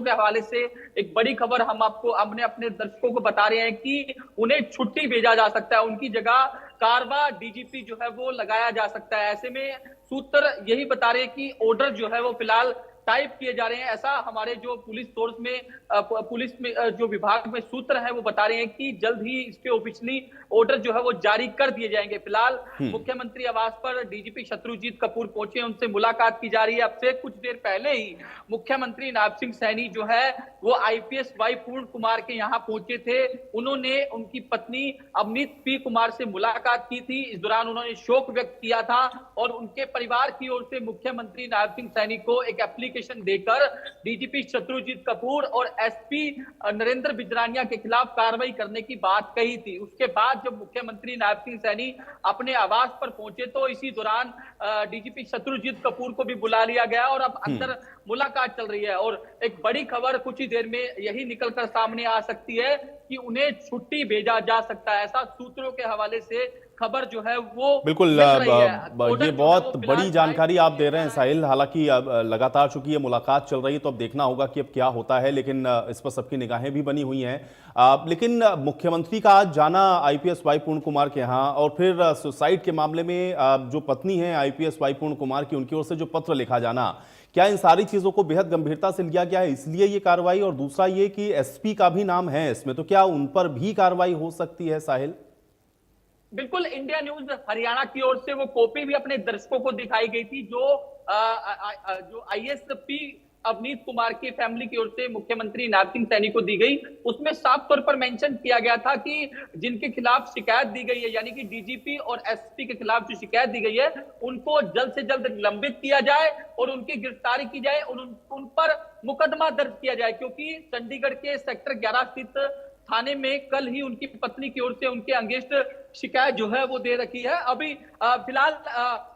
के हवाले से एक बड़ी खबर हम आपको हमने अपने दर्शकों को बता रहे हैं कि उन्हें छुट्टी भेजा जा सकता है, उनकी जगह कारवा डीजीपी जो है वो लगाया जा सकता है। ऐसे में सूत्र यही बता रहे हैं कि ऑर्डर जो है वो फिलहाल टाइप किए जा रहे हैं। ऐसा हमारे जो पुलिस सोर्स में पुलिस में जो विभाग में सूत्र है वो बता रहे हैं कि जल्द ही इसके ऑफिशियली ऑर्डर जो है वो जारी कर दिए जाएंगे। फिलहाल हम्म। मुख्यमंत्री आवास पर डीजीपी शत्रुजीत कपूर पहुंचे, उनसे मुलाकात की जा रही है। अब से कुछ देर पहले ही मुख्यमंत्री नायब सिंह सैनी जो है वो आईपीएस वाई पूर्ण कुमार के यहाँ पहुंचे थे। उन्होंने उनकी पत्नी अवनीत पी कुमार से मुलाकात की थी। इस दौरान उन्होंने शोक व्यक्त किया था और उनके परिवार की ओर से मुख्यमंत्री नायब सिंह सैनी को एक एप्लीकेशन देकर डीजीपी शत्रुजीत कपूर और एसपी नरेंद्र बिजरानिया के खिलाफ कार्रवाई करने की बात कही थी। उसके बाद जब मुख्यमंत्री नायब सिंह सैनी अपने आवास पर पहुंचे तो इसी दौरान डीजीपी शत्रुजीत कपूर को भी बुला लिया गया और अब अंदर मुलाकात चल रही है। और एक बड़ी खबर कुछ ही देर में यही निकलकर सामने आ सकती है कि उन्हें छुट्टी भेजा जा सकता है, ऐसा सूत्रों के हवाले से खबर जो है वो बिल्कुल। मिल रही है। ये ऑर्डर जो है वो बहुत फिलहाल बड़ी जानकारी आप दे रहे हैं जा रहा है। साहिल। हालांकि अब लगातार चूंकि ये मुलाकात चल रही है तो अब देखना होगा कि अब क्या होता है, लेकिन इस पर सबकी निगाहें भी बनी हुई हैं। लेकिन मुख्यमंत्री का आज जाना आईपीएस वाई पूर्ण कुमार के यहाँ और फिर सुसाइड के मामले में जो पत्नी है आईपीएस वाई पूर्ण कुमार की, उनकी ओर से जो पत्र लिखा जाना, क्या इन सारी चीजों को बेहद गंभीरता से लिया गया है इसलिए ये कार्रवाई? और दूसरा ये कि एसपी का भी नाम है इसमें, तो क्या उन पर भी कार्रवाई हो सकती है साहिल? बिल्कुल, इंडिया न्यूज हरियाणा की ओर से वो कॉपी भी अपने दर्शकों को दिखाई गई थी जो जो आईएसपी अवनीत कुमार की फैमिली की ओर से मुख्यमंत्री नायब सिंह सैनी को दी गई। उसमें साफ तौर पर मेंशन किया गया था कि जिनके खिलाफ शिकायत दी गई है, यानी कि डीजीपी और एसपी के खिलाफ जो शिकायत दी गई है, उनको जल्द से जल्द निलंबित किया जाए और उनकी गिरफ्तारी की जाए और उन पर मुकदमा दर्ज किया जाए। क्योंकि चंडीगढ़ के सेक्टर 11 स्थित थाने में कल ही उनकी पत्नी की ओर से उनके अगेंस्ट शिकायत जो है वो दे रखी है। अभी फिलहाल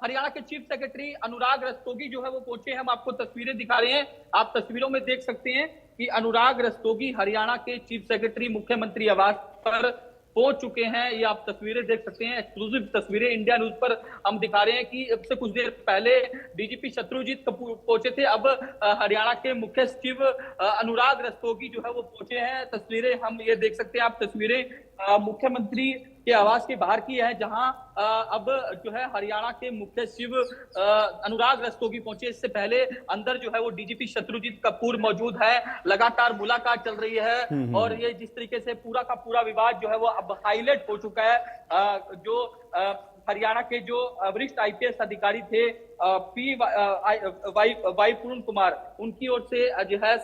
हरियाणा के चीफ सेक्रेटरी अनुराग रस्तोगी जो है वो पहुंचे हैं। हम आपको तस्वीरें दिखा रहे हैं, आप तस्वीरों में देख सकते हैं कि अनुराग रस्तोगी हरियाणा के चीफ सेक्रेटरी मुख्यमंत्री आवास पर पहुंच चुके हैं। ये आप तस्वीरें देख सकते हैं, एक्सक्लूसिव तस्वीरें इंडिया न्यूज पर हम दिखा रहे हैं कि अब से कुछ देर पहले डीजीपी शत्रुजीत कपूर पहुंचे थे, अब हरियाणा के मुख्य सचिव अनुराग रस्तोगी जो है वो पहुंचे हैं। तस्वीरें हम ये देख सकते हैं, आप तस्वीरें मुख्यमंत्री के आवास के बाहर की है, जहां अब जो है हरियाणा के मुख्य सचिव अनुराग रस्तोगी पहुंचे। इससे पहले अंदर जो है वो डीजीपी शत्रुजीत कपूर मौजूद है। लगातार मुलाकात चल रही है और ये जिस तरीके से पूरा का पूरा विवाद जो है वो अब हाईलाइट हो चुका है। जो हरियाणा के जो वरिष्ठ आईपीएस अधिकारी थे पी वाई पूर्ण कुमार, उनकी ओर से जो है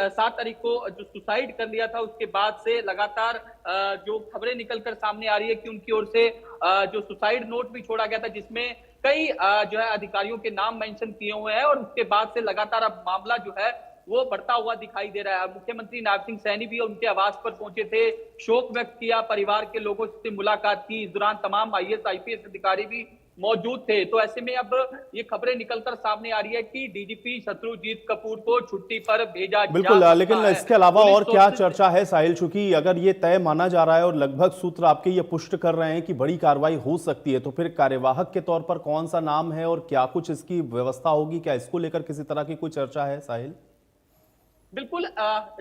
7 तारीख को जो सुसाइड कर लिया था, उसके बाद से लगातार जो खबरें निकलकर सामने आ रही है कि उनकी ओर से जो सुसाइड नोट भी छोड़ा गया था, जिसमें कई जो है अधिकारियों के नाम मेंशन किए हुए हैं और उसके बाद से लगातार अब मामला जो है वो बढ़ता हुआ दिखाई दे रहा है। मुख्यमंत्री नायब सिंह सैनी भी उनके आवास पर पहुंचे थे, शोक व्यक्त किया, परिवार के लोगों से मुलाकात की। इस दौरान तमाम आईएएस आईपीएस अधिकारी भी मौजूद थे। तो ऐसे में अब ये खबरें निकलकर सामने आ रही है कि डीजीपी शत्रुजीत कपूर को छुट्टी पर भेजा जा बिल्कुल। सकता लेकिन है। इसके अलावा पुलिस और क्या सोर्सेज चर्चा है साहिल? चूंकि अगर ये तय माना जा रहा है और लगभग सूत्र आपके ये पुष्ट कर रहे हैं कि बड़ी कार्रवाई हो सकती है, तो फिर कार्यवाहक के तौर पर कौन सा नाम है और क्या कुछ इसकी व्यवस्था होगी? क्या इसको लेकर किसी तरह की कोई चर्चा है साहिल? बिल्कुल,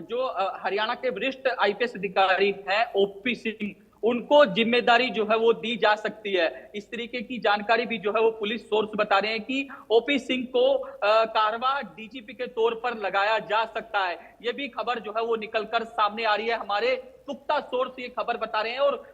जो हरियाणा के वरिष्ठ आईपीएस अधिकारी हैं ओपी सिंह, उनको जिम्मेदारी जो है वो दी जा सकती है। इस तरीके की जानकारी भी जो है वो पुलिस सोर्स बता रहे हैं कि ओपी सिंह को कारवा डीजीपी के तौर पर लगाया जा सकता है। ये भी खबर जो है वो निकलकर सामने आ रही है। हमारे पुख्ता सोर्स ये खबर बता रहे हैं और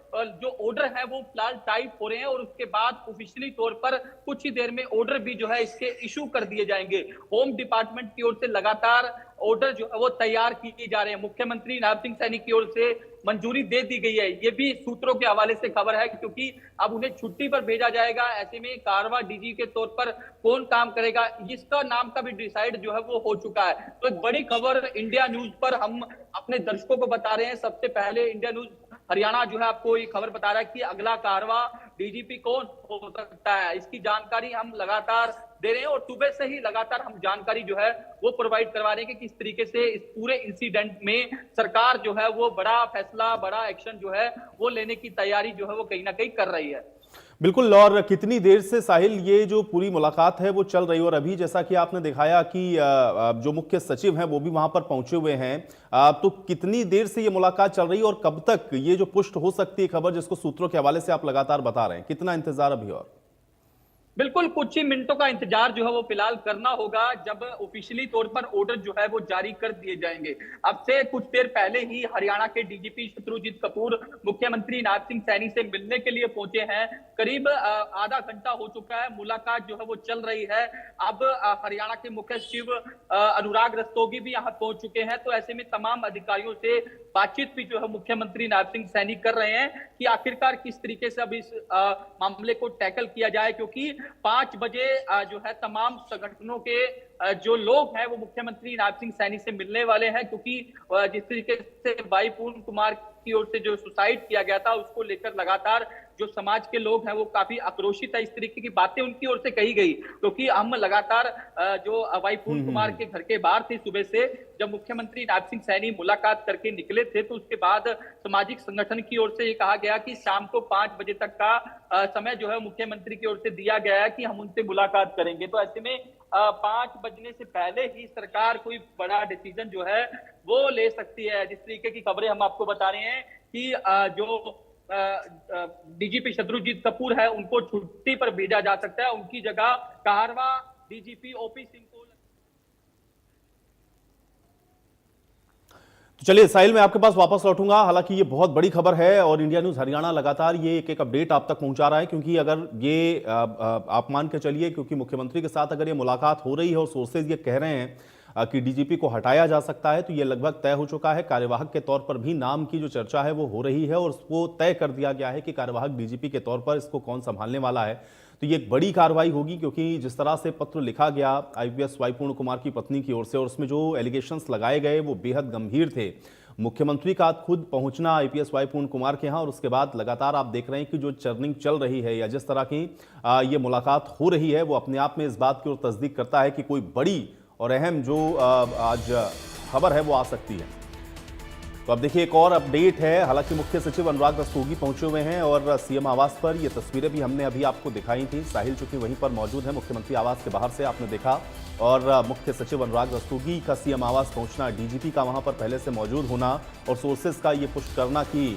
जो ऑर्डर है वो फिलहाल टाइप हो रहे हैं और उसके बाद ऑफिशियली तौर पर कुछ ही देर में ऑर्डर भी जो है इसके इशू कर दिए जाएंगे। होम डिपार्टमेंट की ओर से लगातार ऑर्डर जो है वो तैयार किए जा रहे हैं। मुख्यमंत्री नायब सिंह सैनी की ओर से मंजूरी दे दी गई है। ये भी सूत्रों के हवाले से खबर है, क्योंकि अब उन्हें छुट्टी पर भेजा जाएगा। ऐसे में कारवा डीजी के तौर पर कौन काम करेगा, इसका नाम का भी डिसाइड जो है वो हो चुका है। तो एक बड़ी खबर इंडिया न्यूज पर हम अपने दर्शकों को बता रहे हैं। सबसे पहले इंडिया न्यूज हरियाणा जो है आपको ये खबर बता रहा है कि अगला कारवा डीजीपी कौन हो सकता है, इसकी जानकारी हम लगातार दे रहे हैं और सुबह से ही लगातार हम जानकारी जो है वो प्रोवाइड करवा रहे हैं कि किस तरीके से इस पूरे इंसिडेंट में सरकार जो है वो बड़ा फैसला, बड़ा एक्शन जो है वो लेने की तैयारी जो है वो कहीं ना कहीं कर रही है। बिल्कुल। और कितनी देर से साहिल ये जो पूरी मुलाकात है वो चल रही है, और अभी जैसा कि आपने दिखाया कि जो मुख्य सचिव हैं वो भी वहां पर पहुंचे हुए हैं, तो कितनी देर से ये मुलाकात चल रही है और कब तक ये जो पुष्ट हो सकती है खबर जिसको सूत्रों के हवाले से आप लगातार बता रहे हैं, कितना इंतजार अभी? और बिल्कुल कुछ ही मिनटों का इंतजार जो है वो फिलहाल करना होगा, जब ऑफिशियली तौर पर ऑर्डर जो है वो जारी कर दिए जाएंगे। अब से कुछ देर पहले ही हरियाणा के डीजीपी शत्रुजीत कपूर मुख्यमंत्री नायब सिंह सैनी से मिलने के लिए पहुंचे हैं। करीब आधा घंटा हो चुका है, मुलाकात जो है वो चल रही है। अब हरियाणा के मुख्य सचिव अनुराग रस्तोगी भी यहाँ पहुंच चुके हैं। तो ऐसे में तमाम अधिकारियों से बातचीत भी जो है मुख्यमंत्री नायब सिंह सैनी कर रहे हैं कि आखिरकार किस तरीके से अब इस मामले को टैकल किया जाए, क्योंकि 5 बजे जो है तमाम संगठनों के जो लोग हैं वो मुख्यमंत्री नायब सिंह सैनी से मिलने वाले हैं, क्योंकि जिस तरीके से भाई पूर्ण कुमार की ओर से जो सुसाइड किया गया था उसको लेकर लगातार जो समाज के लोग हैं वो काफी आक्रोशित है। इस तरीके की बातें उनकी ओर से कही गई, क्योंकि हम लगातार जो भाई पूर्ण कुमार के घर के बाहर थे सुबह से, जब मुख्यमंत्री नायब सिंह सैनी मुलाकात करके निकले थे, तो उसके बाद सामाजिक संगठन की ओर से ये कहा गया कि शाम को 5 बजे तक का समय जो है मुख्यमंत्री की ओर से दिया गया है कि हम उनसे मुलाकात करेंगे। तो ऐसे में 5 बजने से पहले ही सरकार कोई बड़ा डिसीजन जो है वो ले सकती है। जिस तरीके की खबरें हम आपको बता रहे हैं कि जो डीजीपी शत्रुजीत कपूर है उनको छुट्टी पर भेजा जा सकता है, उनकी जगह कारवा डीजीपी ओपी सिंह को। तो चलिए साहिल, मैं आपके पास वापस लौटूंगा। हालांकि ये बहुत बड़ी खबर है और इंडिया न्यूज हरियाणा लगातार ये एक अपडेट आप तक पहुंचा रहा है, क्योंकि अगर ये आप मान के चलिए, क्योंकि मुख्यमंत्री के साथ अगर ये मुलाकात हो रही है और सोर्सेज ये कह रहे हैं कि डीजीपी को हटाया जा सकता है, तो ये लगभग तय हो चुका है। कार्यवाहक के तौर पर भी नाम की जो चर्चा है वो हो रही है और उसको तय कर दिया गया है कि कार्यवाहक डीजीपी के तौर पर इसको कौन संभालने वाला है। तो ये एक बड़ी कार्रवाई होगी, क्योंकि जिस तरह से पत्र लिखा गया आईपीएस वाई पूर्ण कुमार की पत्नी की ओर से, और उसमें जो एलिगेशंस लगाए गए वो बेहद गंभीर थे। मुख्यमंत्री का खुद पहुंचना आईपीएस वाई पूर्ण कुमार के यहाँ, और उसके बाद लगातार आप देख रहे हैं कि जो चर्निंग चल रही है या जिस तरह की ये मुलाकात हो रही है, वो अपने आप में इस बात की ओर तस्दीक करता है कि कोई बड़ी और अहम जो आज खबर है वो आ सकती है। तो अब देखिए एक और अपडेट है। हालांकि मुख्य सचिव अनुराग रस्तोगी पहुंचे हुए हैं और सीएम आवास पर ये तस्वीरें भी हमने अभी आपको दिखाई थी। साहिल चूंकि वहीं पर मौजूद है मुख्यमंत्री आवास के बाहर से, आपने देखा, और मुख्य सचिव अनुराग रस्तोगी का सीएम आवास पहुंचना, डीजीपी का वहां पर पहले से मौजूद होना और सोर्सेज का ये पुष्ट करना कि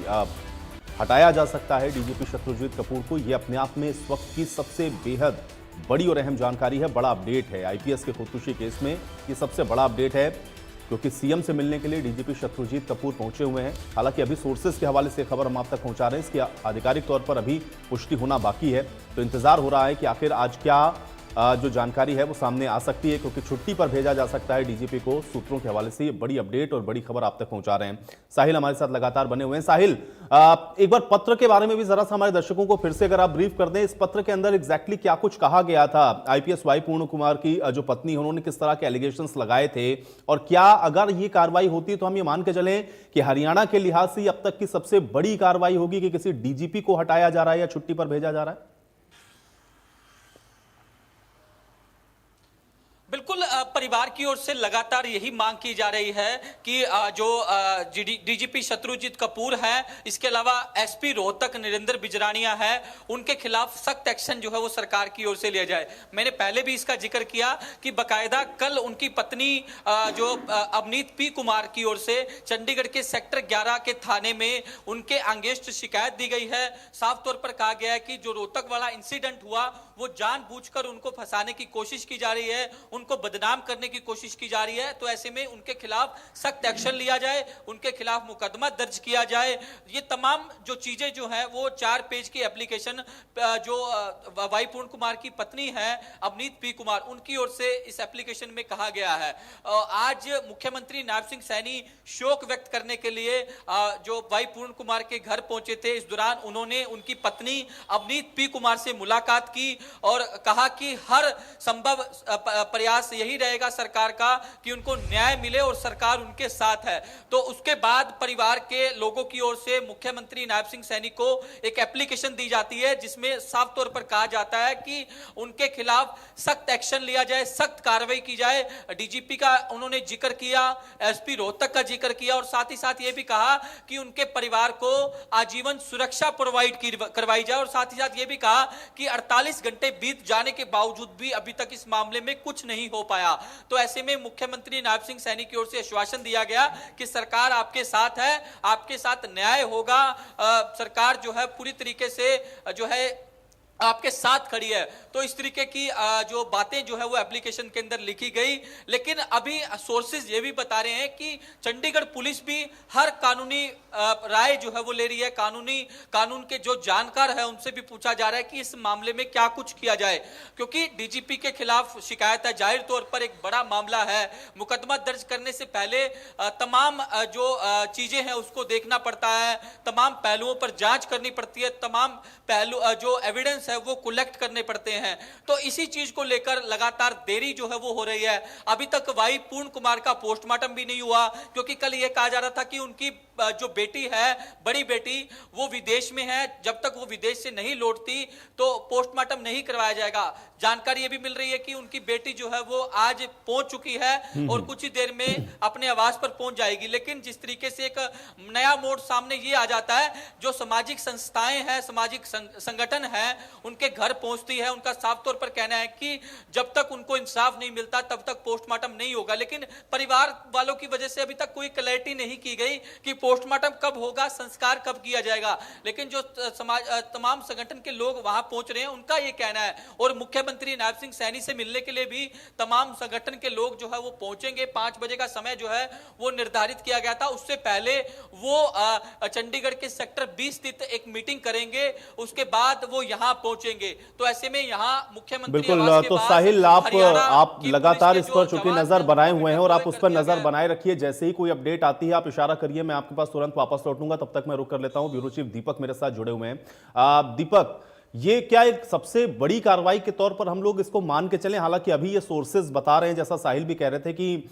हटाया जा सकता है डीजीपी शत्रुजीत कपूर को, ये अपने आप में इस वक्त की सबसे बेहद बड़ी और अहम जानकारी है, बड़ा अपडेट है। आईपीएस के खुदकुशी केस में ये सबसे बड़ा अपडेट है, क्योंकि सीएम से मिलने के लिए डीजीपी शत्रुजीत कपूर पहुंचे हुए हैं। हालांकि अभी सोर्सेज के हवाले से खबर हम आप तक पहुंचा रहे हैं, इसकी आधिकारिक तौर पर अभी पुष्टि होना बाकी है। तो इंतजार हो रहा है कि आखिर आज क्या जो जानकारी है वो सामने आ सकती है, क्योंकि छुट्टी पर भेजा जा सकता है डीजीपी को। सूत्रों के हवाले से ये बड़ी अपडेट और बड़ी खबर आप तक पहुंचा रहे हैं। साहिल हमारे साथ लगातार बने हुए हैं। साहिल, एक बार पत्र के बारे में भी जरा सा हमारे दर्शकों को फिर से अगर आप ब्रीफ कर दें, इस पत्र के अंदर एग्जैक्टली क्या कुछ कहा गया था? आईपीएस वाई पूर्ण कुमार की जो पत्नी है उन्होंने किस तरह के एलिगेशंस लगाए थे, और क्या अगर ये कार्रवाई होती है तो हम ये मान के चलें कि हरियाणा के लिहाज से अब तक की सबसे बड़ी कार्रवाई होगी कि किसी डीजीपी को हटाया जा रहा है या छुट्टी पर भेजा जा रहा है? बिल्कुल, परिवार की ओर से लगातार यही मांग की जा रही है कि जो डीजीपी शत्रुजीत कपूर हैं, इसके अलावा एसपी रोहतक नरेंद्र बिजरानिया है, उनके खिलाफ सख्त एक्शन जो है वो सरकार की ओर से लिया जाए। मैंने पहले भी इसका जिक्र किया कि बकायदा कल उनकी पत्नी जो अवनीत पी कुमार की ओर से चंडीगढ़ के सेक्टर 11 के थाने में उनके अगेंस्ट शिकायत दी गई है। साफ तौर पर कहा गया है कि जो रोहतक वाला इंसिडेंट हुआ वो जानबूझकर उनको फंसाने की कोशिश की जा रही है, उनको बदनाम करने की कोशिश की जा रही है। तो ऐसे में उनके खिलाफ सख्त एक्शन लिया जाए, उनके खिलाफ मुकदमा दर्ज किया जाए। ये तमाम जो चीजें जो है वो 4 पेज की एप्लीकेशन जो वाई पूर्ण कुमार की पत्नी है अवनीत पी कुमार, उनकी ओर से इस एप्लीकेशन में कहा गया है। आज मुख्यमंत्री नायब सिंह सैनी शोक व्यक्त करने के लिए जो वाई पूर्ण कुमार के घर पहुंचे थे, इस दौरान उन्होंने उनकी पत्नी अवनीत पी कुमार से मुलाकात की और कहा कि हर संभव प्रयास यही रहेगा सरकार का कि उनको न्याय मिले और सरकार उनके साथ है। तो उसके बाद परिवार के लोगों की ओर से मुख्यमंत्री नायब सिंह सैनी को एक एप्लीकेशन दी जाती है, जिसमें साफ तौर पर कहा जाता है कि उनके खिलाफ सख्त एक्शन लिया जाए, सख्त कार्रवाई की जाए। डीजीपी का उन्होंने जिक्र किया, एसपी रोहतक का जिक्र किया और साथ ही साथ यह भी कहा कि उनके परिवार को आजीवन सुरक्षा प्रोवाइड करवाई जाए और साथ ही साथ यह भी कहा कि 48 घंटे बीत जाने के बावजूद भी अभी तक इस मामले में कुछ नहीं हो पाया। तो ऐसे में मुख्यमंत्री नायब सिंह सैनी की ओर से आश्वासन दिया गया कि सरकार आपके साथ है, आपके साथ न्याय होगा, सरकार जो है पूरी तरीके से जो है आपके साथ खड़ी है। तो इस तरीके की जो बातें जो है वो एप्लीकेशन के अंदर लिखी गई। लेकिन अभी सोर्सेज ये भी बता रहे हैं कि चंडीगढ़ पुलिस भी हर कानूनी राय जो है वो ले रही है, कानून के जो जानकार है उनसे भी पूछा जा रहा है कि इस मामले में क्या कुछ किया जाए, क्योंकि डीजीपी के खिलाफ शिकायत है, जाहिर तौर पर एक बड़ा मामला है। मुकदमा दर्ज करने से पहले तमाम जो चीजें हैं उसको देखना पड़ता है, तमाम पहलुओं पर जांच करनी पड़ती है, तमाम पहलू जो एविडेंस है वो कलेक्ट करने पड़ते हैं। तो इसी चीज को लेकर लगातार देरी जो है वो हो रही है। अभी तक वाई पूर्ण कुमार का पोस्टमार्टम भी नहीं हुआ, क्योंकि कल यह कहा जा रहा था कि उनकी जो बेटी है, बड़ी बेटी, वो विदेश में है, जब तक वो विदेश से नहीं लौटती तो पोस्टमार्टम नहीं करवाया जाएगा। जानकारी ये भी मिल रही है कि उनकी बेटी जो है वो आज पहुंच चुकी है और कुछ ही देर में अपने आवास पर पहुंच जाएगी। लेकिन जिस तरीके से एक नया मोड़ सामने ये आ जाता है, जो सामाजिक संस्थाएं हैं, सामाजिक संगठन है, उनके घर पहुंचती है, उनका साफ तौर पर कहना है कि जब तक उनको इंसाफ नहीं मिलता तब तक पोस्टमार्टम नहीं होगा। लेकिन परिवार वालों की वजह से अभी तक कोई क्लैरिटी नहीं की गई कि पोस्टमार्टम कब होगा, संस्कार कब किया जाएगा। लेकिन जो तमाम संगठन के लोग वहां पहुंच रहे हैं उनका यह कहना है, और मुख्यमंत्री नायब सिंह सैनी से मिलने के लिए भी तमाम संगठन के लोग जो है वो पहुंचेंगे। 5 बजे का समय जो है वो निर्धारित किया गया था, उससे पहले वो चंडीगढ़ के सेक्टर 20 स्थित एक मीटिंग करेंगे, उसके बाद वो यहां पहुंचेंगे। तो ऐसे में यहां मुख्यमंत्री बिल्कुल, तो साहिल आप लगातार इस पर चूंकि नजर बनाए हुए हैं और आप उस पर नजर बनाए रखिए, जैसे ही कोई अपडेट आती है आप इशारा करिए, मैं आपके पास तुरंत वापस लौटूंगा। तब तक मैं रुक कर लेता हूं। ब्यूरो चीफ दीपक मेरे साथ जुड़े हुए हैं। दीपक, ये क्या एक सबसे बड़ी कार्रवाई के तौर पर हम लोग इसको मान के चलें? हालांकि अभी ये सोर्सेज बता रहे हैं, जैसा साहिल भी कह रहे थे कि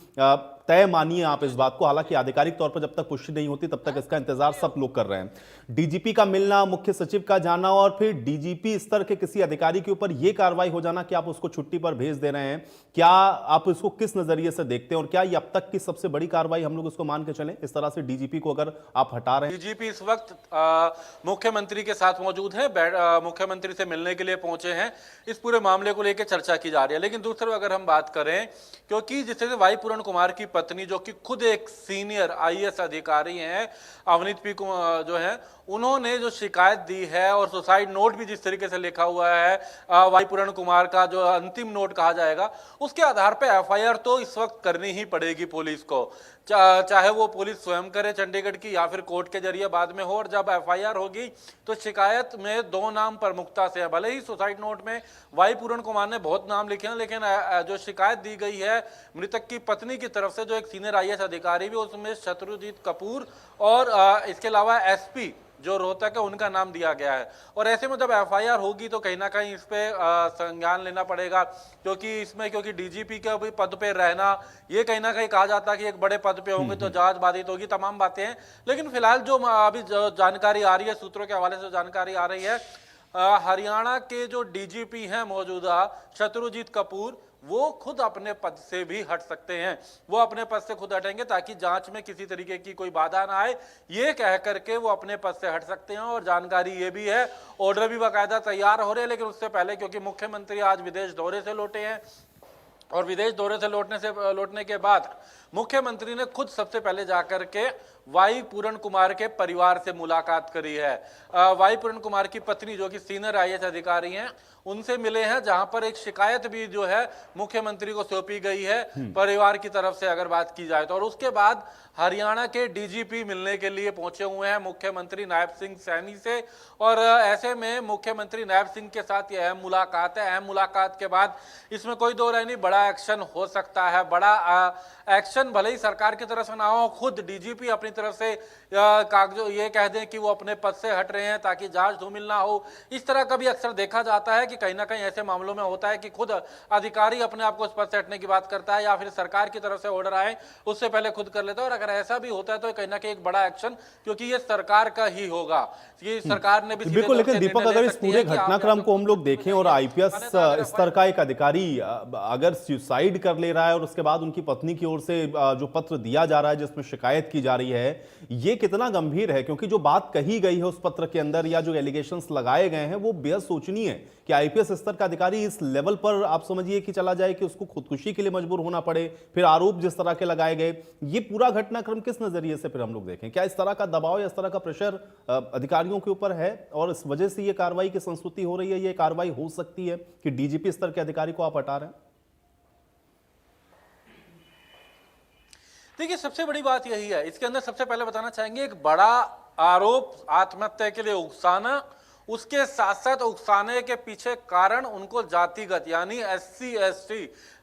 तय मानिए आप इस बात को, हालांकि आधिकारिक तौर पर जब तक पुष्टि नहीं होती तब तक इसका इंतजार सब लोग कर रहे हैं। डीजीपी का मिलना, मुख्य सचिव का जाना और फिर डीजीपी स्तर के किसी अधिकारी के ऊपर यह कार्रवाई हो जाना कि आप उसको छुट्टी पर भेज दे रहे हैं, क्या आप इसको किस नजरिए से देखते हैं और क्या ये अब तक की सबसे बड़ी कार्रवाई हम लोग इसको मान के चलें, इस तरह से डीजीपी को अगर आप हटा रहे हैं? डीजीपी इस वक्त मुख्यमंत्री के साथ मौजूद है, मुख्यमंत्री से मिलने के लिए पहुंचे हैं, इस पूरे मामले को लेकर चर्चा की जा रही है। लेकिन दूसरी अगर हम बात करें, क्योंकि जिससे वाई पूर्ण कुमार की पत्नी जो कि खुद एक सीनियर आईएएस अधिकारी हैं, अवनीत पी जो है, उन्होंने जो शिकायत दी है और सुसाइड नोट भी जिस तरीके से लिखा हुआ है वाई पूर्ण कुमार का, जो अंतिम नोट कहा जाएगा, उसके आधार पर एफआईआर तो इस वक्त करनी ही पड़ेगी पुलिस को, चाहे वो पुलिस स्वयं करे चंडीगढ़ की या फिर कोर्ट के जरिए बाद में हो। और जब एफआईआर होगी तो शिकायत में 2 नाम प्रमुखता से है। भले ही सुसाइड नोट में वाई पूर्ण कुमार ने बहुत नाम लिखे हैं, लेकिन जो शिकायत दी गई है मृतक की पत्नी की तरफ से, जो एक सीनियर आईएएस अधिकारी भी, उसमें शत्रुजीत कपूर और इसके अलावा एसपी जो रोहतक है उनका नाम दिया गया है। और ऐसे में जब एफआईआर होगी तो कहीं ना कहीं इस पे संज्ञान लेना पड़ेगा, क्योंकि डीजीपी के भी पद पे रहना, ये कहीं ना कहीं कहा जाता है कि एक बड़े पद पे होंगे तो जांच बाधित होगी, तमाम बातें हैं। लेकिन फिलहाल जो अभी जानकारी आ रही है, सूत्रों के हवाले से जानकारी आ रही है, हरियाणा के जो डीजीपी हैं मौजूदा शत्रुजीत कपूर, वो खुद अपने पद से भी हट सकते हैं। वो अपने पद से खुद हटेंगे ताकि जांच में किसी तरीके की कोई बाधा ना आए, ये कह करके वो अपने पद से हट सकते हैं। और जानकारी ये भी है, ऑर्डर भी बाकायदा तैयार हो रहे हैं। लेकिन उससे पहले, क्योंकि मुख्यमंत्री आज विदेश दौरे से लौटे हैं और विदेश दौरे से लौटने के बाद मुख्यमंत्री ने खुद सबसे पहले जाकर के वाई पूर्ण कुमार के परिवार से मुलाकात करी है। वाई पूर्ण कुमार की पत्नी जो कि सीनियर आईएएस अधिकारी हैं, उनसे मिले हैं, जहां पर एक शिकायत भी जो है मुख्यमंत्री को सौंपी गई है परिवार की तरफ से अगर बात की जाए तो। और उसके बाद हरियाणा के डीजीपी मिलने के लिए पहुंचे हुए हैं मुख्यमंत्री नायब सिंह सैनी से। और ऐसे में मुख्यमंत्री नायब सिंह के साथ यह अहम मुलाकात है। अहम मुलाकात के बाद इसमें कोई दो राय नहीं, बड़ा एक्शन हो सकता है, बड़ा एक्शन एक्शन भले ही सरकार की तरफ से ना हो, खुद डीजीपी अपनी तरफ से कागजों ये कह दें कि वो अपने पद से हट रहे हैं ताकि जांच धूमिल ना हो, इस तरह का भी अक्सर देखा जाता है कि कहीं ना कहीं ऐसे मामलों में होता है कि खुद अधिकारी अपने आप को उस पद से हटने की बात करता है या फिर सरकार की तरफ से ऑर्डर आए उससे पहले खुद कर लेता है। और अगर ऐसा भी होता है तो कहीं ना कहीं एक बड़ा एक्शन, क्योंकि ये सरकार का ही होगा, ये सरकार ने भी बिल्कुल। लेकिन दीपक, अगर इस पूरे घटनाक्रम को हम लोग देखें और आईपीएस स्तर का एक अधिकारी अगर सुसाइड कर ले रहा है और उसके बाद उनकी पत्नी की ओर से जो पत्र दिया जा रहा है जिसमें शिकायत की जा रही है, ये कितना गंभीर है? क्योंकि जो बात कही गई है उस पत्र के अंदर या जो एलिगेशंस लगाए गए हैं वो बेहद सोचनीय है कि आईपीएस स्तर का अधिकारी इस लेवल पर आप समझिए कि चला जाए कि उसको खुदकुशी के लिए मजबूर होना पड़े, फिर आरोप जिस तरह के लगाए गए, ये पूरा घटनाक्रम किस नजरिए से फिर हम लोग देखें? क्या इस तरह का दबाव या इस तरह का प्रेशर अधिकारियों के ऊपर है और इस वजह से ये कार्रवाई की संस्कृति हो रही है, ये कार्रवाई हो सकती है कि डीजीपी स्तर के अधिकारी को आप हटा रहे हैं? देखिए, सबसे बड़ी बात यही है, इसके अंदर सबसे पहले बताना चाहेंगे, एक बड़ा आरोप आत्महत्या के लिए उकसाना, उसके साथ साथ उकसाने के पीछे कारण उनको जातिगत यानी SC/ST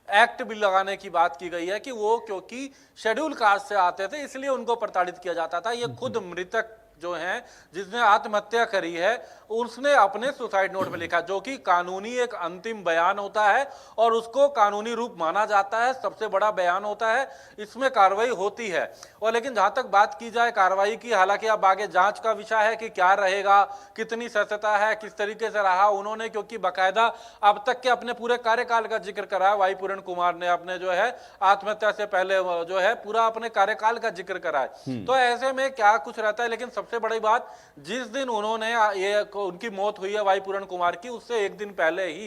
एक्ट भी लगाने की बात की गई है कि वो क्योंकि शेड्यूल कास्ट से आते थे इसलिए उनको प्रताड़ित किया जाता था। ये खुद मृतक जो हैं जिसने आत्महत्या करी है उसने अपने सुसाइड नोट में लिखा, जो कि कानूनी एक अंतिम बयान होता है और उसको कानूनी रूप माना जाता है, सबसे बड़ा बयान होता है, इसमें कार्रवाई होती है। और लेकिन जहां तक बात की जाए कार्रवाई की, हालांकि अब आगे जांच का विषय है कि क्या रहेगा, कितनी सत्यता है, किस तरीके से रहा उन्होंने, क्योंकि बाकायदा अब तक के अपने पूरे कार्यकाल का जिक्र करा है वाई पूरण कुमार ने, अपने जो है आत्महत्या से पहले जो है पूरा अपने कार्यकाल का जिक्र करा है। तो ऐसे में क्या कुछ रहता है, लेकिन सबसे बड़ी बात, जिस दिन उन्होंने ये उनकी मौत हुई है वाई पूरण कुमार की, उससे एक दिन पहले ही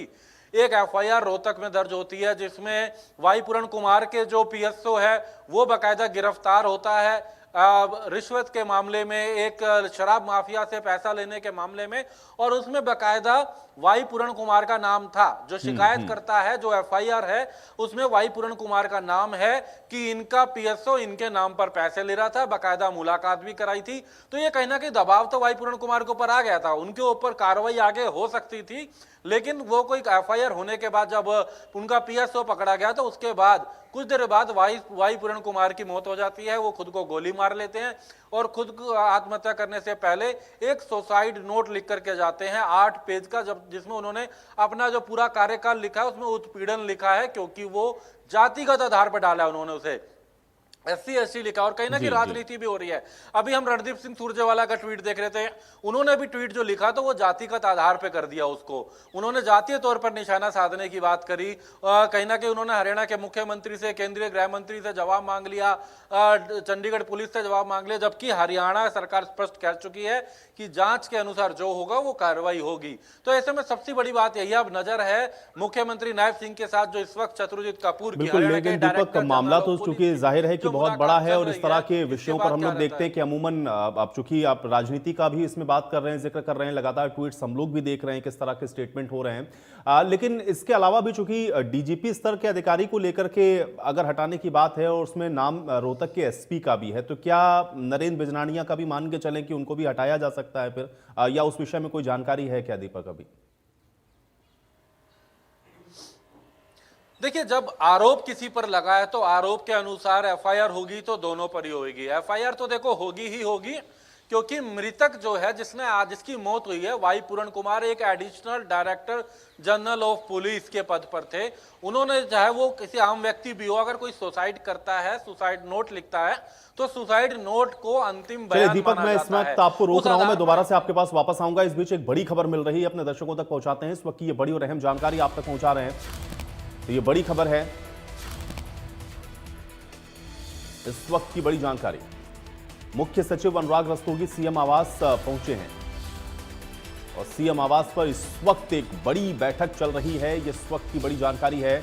एक FIR रोहतक में दर्ज होती है जिसमें वाई पूरण कुमार के जो PSO है वो बाकायदा गिरफ्तार होता है रिश्वत के मामले में, एक शराब माफिया से पैसा लेने के मामले में, और उसमें बाकायदा वाई पूरण कुमार का नाम था। जो शिकायत करता है, जो FIR है उसमें वाई पूरण कुमार का नाम है कि इनका PSO इनके नाम पर पैसे ले रहा था, बाकायदा मुलाकात भी कराई थी। तो ये कहीं ना कहीं दबाव तो वाई पूरण कुमार के ऊपर आ गया था, उनके ऊपर कार्रवाई आगे हो सकती थी, लेकिन वो कोई FIR होने के बाद जब उनका PSO पकड़ा गया तो उसके बाद कुछ देर बाद वाई पूरण कुमार की मौत हो जाती है। वो खुद को गोली मार लेते हैं और खुद को आत्महत्या करने से पहले एक सुसाइड नोट लिख करके जाते हैं 8 पेज का, जब जिसमें उन्होंने अपना जो पूरा कार्यकाल लिखा है उसमें उत्पीड़न लिखा है, क्योंकि वो जातिगत आधार पर डाला है उन्होंने उसे, SC/ST लिखा, और कहीं ना कहीं राजनीति भी हो रही है। अभी हम रणदीप सिंह सुरजेवाला का ट्वीट देख रहे थे, उन्होंने भी ट्वीट जो लिखा तो वो जातिगत आधार पे कर दिया उसको, उन्होंने जातीय तौर पर निशाना साधने की बात करी। कहीं ना कहीं उन्होंने हरियाणा के मुख्यमंत्री से, केंद्रीय गृह मंत्री से जवाब मांग लिया, चंडीगढ़ पुलिस से जवाब मांग लिया, जबकि हरियाणा सरकार स्पष्ट कह चुकी है कि जांच के अनुसार जो होगा वो कार्रवाई होगी। तो ऐसे में सबसे बड़ी बात यही अब नजर है मुख्यमंत्री नायब सिंह के साथ जो इस वक्त शत्रुजीत कपूर की, लेकिन दीपक, मामला तो चूंकि जाहिर है कि बहुत बड़ा है और इस तरह के विषयों पर हम लोग देखते हैं कि अमूमन आप चूंकि आप राजनीति का भी इसमें बात कर रहे हैं, जिक्र कर रहे हैं, लगातार ट्वीट्स हम लोग भी देख रहे हैं किस तरह के स्टेटमेंट हो रहे हैं, लेकिन इसके अलावा भी चूंकि डीजीपी स्तर के अधिकारी को लेकर के अगर हटाने की बात है और उसमें नाम रोहतक के SP का भी है, तो क्या नरेंद्र बिजनानिया का भी मान के चलें कि उनको भी हटाया जा सकता है फिर, या उस विषय में कोई जानकारी है क्या दीपक अभी? देखिए, जब आरोप किसी पर लगा है तो आरोप के अनुसार FIR होगी तो दोनों पर ही होगी। FIR तो देखो होगी ही होगी, क्योंकि मृतक जो है जिसकी मौत हुई है वाई पूरण कुमार एक additional director general of police के पद पर थे। उन्होंने चाहे वो किसी आम व्यक्ति भी हो, अगर कोई सुसाइड करता है, सुसाइड नोट लिखता है, तो सुसाइड नोट को अंतिम बयान दीपक, मैं इस वक्त आपको रोक रहा हूं, मैं दोबारा से आपके पास वापस आऊंगा। इस बीच एक बड़ी खबर मिल रही है, अपने दर्शकों तक पहुंचाते हैं इस वक्त की ये बड़ी और अहम जानकारी आप तक पहुंचा रहे हैं। तो ये बड़ी खबर है, इस वक्त की बड़ी जानकारी, मुख्य सचिव अनुराग रस्तोगी CM आवास पहुंचे हैं और CM आवास पर इस वक्त एक बड़ी बैठक चल रही है। ये इस वक्त की बड़ी जानकारी है,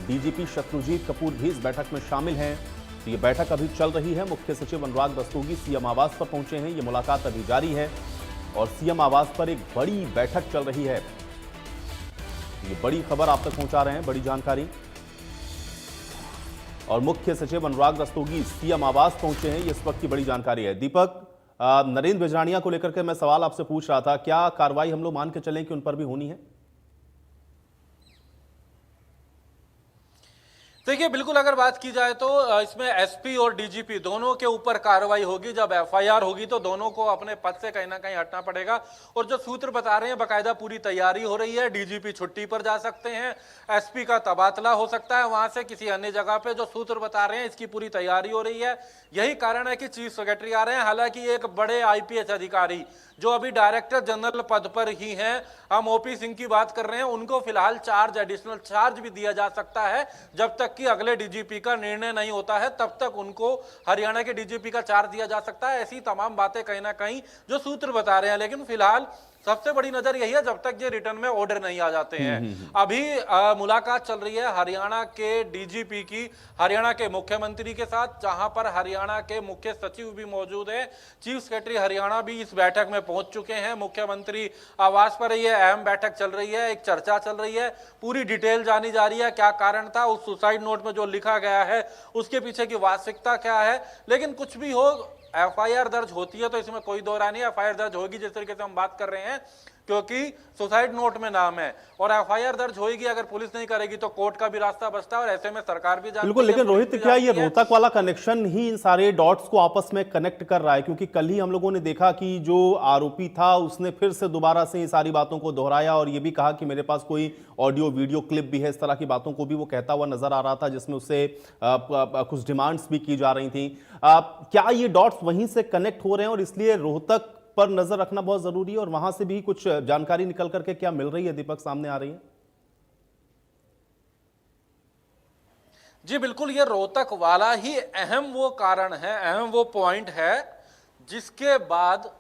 DGP शत्रुजीत कपूर भी इस बैठक में शामिल हैं। तो ये बैठक अभी चल रही है, मुख्य सचिव अनुराग रस्तोगी CM आवास पर पहुंचे हैं, ये मुलाकात अभी जारी है और CM आवास पर एक बड़ी बैठक चल रही है। ये बड़ी खबर आप तक पहुंचा रहे हैं, बड़ी जानकारी, और मुख्य सचिव अनुराग रस्तोगी CM आवास पहुंचे हैं, ये इस वक्त की बड़ी जानकारी है। दीपक, नरेंद्र बिजनानिया को लेकर के मैं सवाल आपसे पूछ रहा था, क्या कार्रवाई हम लोग मान के चलें कि उन पर भी होनी है? देखिए, बिल्कुल अगर बात की जाए तो इसमें एसपी और डीजीपी दोनों के ऊपर कार्रवाई होगी। जब एफआईआर होगी तो दोनों को अपने पद से कहीं ना कहीं हटना पड़ेगा। और जो सूत्र बता रहे हैं, बाकायदा पूरी तैयारी हो रही है। डीजीपी छुट्टी पर जा सकते हैं, एसपी का तबादला हो सकता है वहां से किसी अन्य जगह पे। जो सूत्र बता रहे हैं, इसकी पूरी तैयारी हो रही है। यही कारण है कि चीफ सेक्रेटरी आ रहे हैं। हालांकि एक बड़े आईपीएस अधिकारी जो अभी डायरेक्टर जनरल पद पर ही हैं, हम ओपी सिंह की बात कर रहे हैं, उनको फिलहाल एडिशनल चार्ज भी दिया जा सकता है। जब तक कि अगले डीजीपी का निर्णय नहीं होता है, तब तक उनको हरियाणा के डीजीपी का चार्ज दिया जा सकता है। ऐसी तमाम बातें कहीं ना कहीं जो सूत्र बता रहे हैं। लेकिन फिलहाल सबसे बड़ी नजर यही है, जब तक ये रिटर्न में ऑर्डर नहीं आ जाते हैं। अभी मुलाकात चल रही है हरियाणा के डीजीपी की हरियाणा के मुख्यमंत्री के साथ, जहां पर हरियाणा के मुख्य सचिव भी मौजूद है। चीफ सेक्रेटरी हरियाणा भी इस बैठक में पहुंच चुके हैं। मुख्यमंत्री आवास पर ये अहम बैठक चल रही है, एक चर्चा चल रही है, पूरी डिटेल जानी जा रही है। क्या कारण था, उस सुसाइड नोट में जो लिखा गया है उसके पीछे की वास्तविकता क्या है। लेकिन कुछ भी हो, एफआईआर दर्ज होती है तो इसमें कोई दो राय नहीं। एफआईआर दर्ज होगी जिस तरीके से हम बात कर रहे हैं, क्योंकि सुसाइड नोट में नाम है। और एफआईआर दर्ज होगी, अगर पुलिस नहीं करेगी तो कोर्ट का भी रास्ता बचता है। और ऐसे में सरकार भी बिल्कुल। लेकिन रोहित, क्या ये रोहतक वाला कनेक्शन ही इन सारे डॉट्स को आपस में कनेक्ट कर रहा है? क्योंकि कल ही हम लोगों ने देखा कि जो आरोपी था उसने फिर से दोबारा से इन सारी बातों को दोहराया और ये भी कहा कि मेरे पास कोई ऑडियो वीडियो क्लिप भी है। इस तरह की बातों को भी वो कहता हुआ नजर आ रहा था, जिसमें उससे कुछ डिमांड्स भी की जा रही थी। क्या ये डॉट्स वहीं से कनेक्ट हो रहे हैं और इसलिए रोहतक पर नजर रखना बहुत जरूरी है? और वहां से भी कुछ जानकारी निकल करके क्या मिल रही है, दीपक, सामने आ रही है? जी बिल्कुल, ये रोहतक वाला ही अहम वो कारण है, अहम वो पॉइंट है जिसके बाद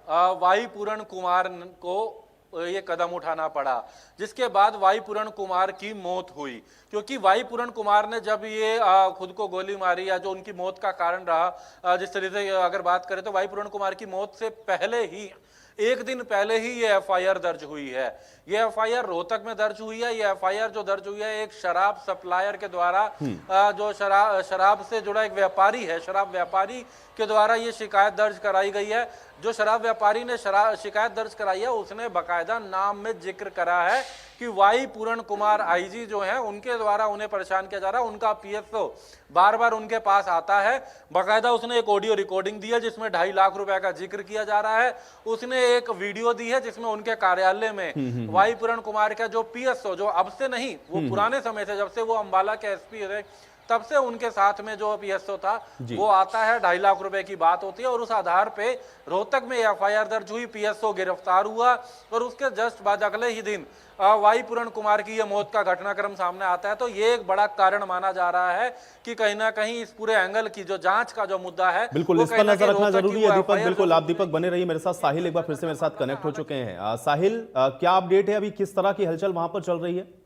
वाई पूरण कुमार को ये कदम उठाना पड़ा, जिसके बाद वाई पूरण कुमार की मौत हुई। क्योंकि वाई पूरण कुमार ने जब ये खुद को गोली मारी, या जो उनकी मौत का कारण रहा, जिस तरीके से अगर बात करें तो वाई पूरण कुमार की मौत से पहले ही, एक दिन पहले ही ये एफआईआर दर्ज हुई है। ये एफआईआर रोहतक में दर्ज हुई है। ये एफआईआर जो दर्ज हुई है एक शराब सप्लायर के द्वारा, जो शराब से जुड़ा एक व्यापारी है, शराब व्यापारी के द्वारा ये शिकायत दर्ज कराई गई है। जो शराब व्यापारी ने शिकायत दर्ज कराई है, उसने बाकायदा नाम में जिक्र करा है कि वाई पूरण कुमार आईजी जो है उनके द्वारा उन्हें परेशान किया जा रहा है। उनका पीएसओ बार बार उनके पास आता है। बाकायदा उसने एक ऑडियो रिकॉर्डिंग दी है जिसमें 2.5 लाख रुपए का जिक्र किया जा रहा है। उसने एक वीडियो दी है जिसमें उनके कार्यालय में वाई पूरण कुमार का जो पीएसओ, जो अब से नहीं, वो पुराने समय से, जब से वो अंबाला के एसपी थे तब से उनके साथ में जो पीएसओ था वो आता है। 2.5 लाख रुपए की बात होती है और उस आधार पे रोहतक में एफआईआर दर्ज हुई, पीएसओ गिरफ्तार हुआ और उसके जस्ट बाद अगले ही दिन वाई पूरण कुमार की ये मौत का घटनाक्रम सामने आता है। तो ये एक बड़ा कारण माना जा रहा है कि कहीं ना कहीं इस पूरे एंगल की जो जांच का जो मुद्दा है, बिल्कुल इस पर नजर रखना जरूरी है। दीपक, बिल्कुल आप दीपक बने रहिए मेरे साथ। साहिल एक बार फिर से मेरे साथ कनेक्ट हो चुके हैं। साहिल, क्या अपडेट है अभी, किस तरह की हलचल वहां पर चल रही है?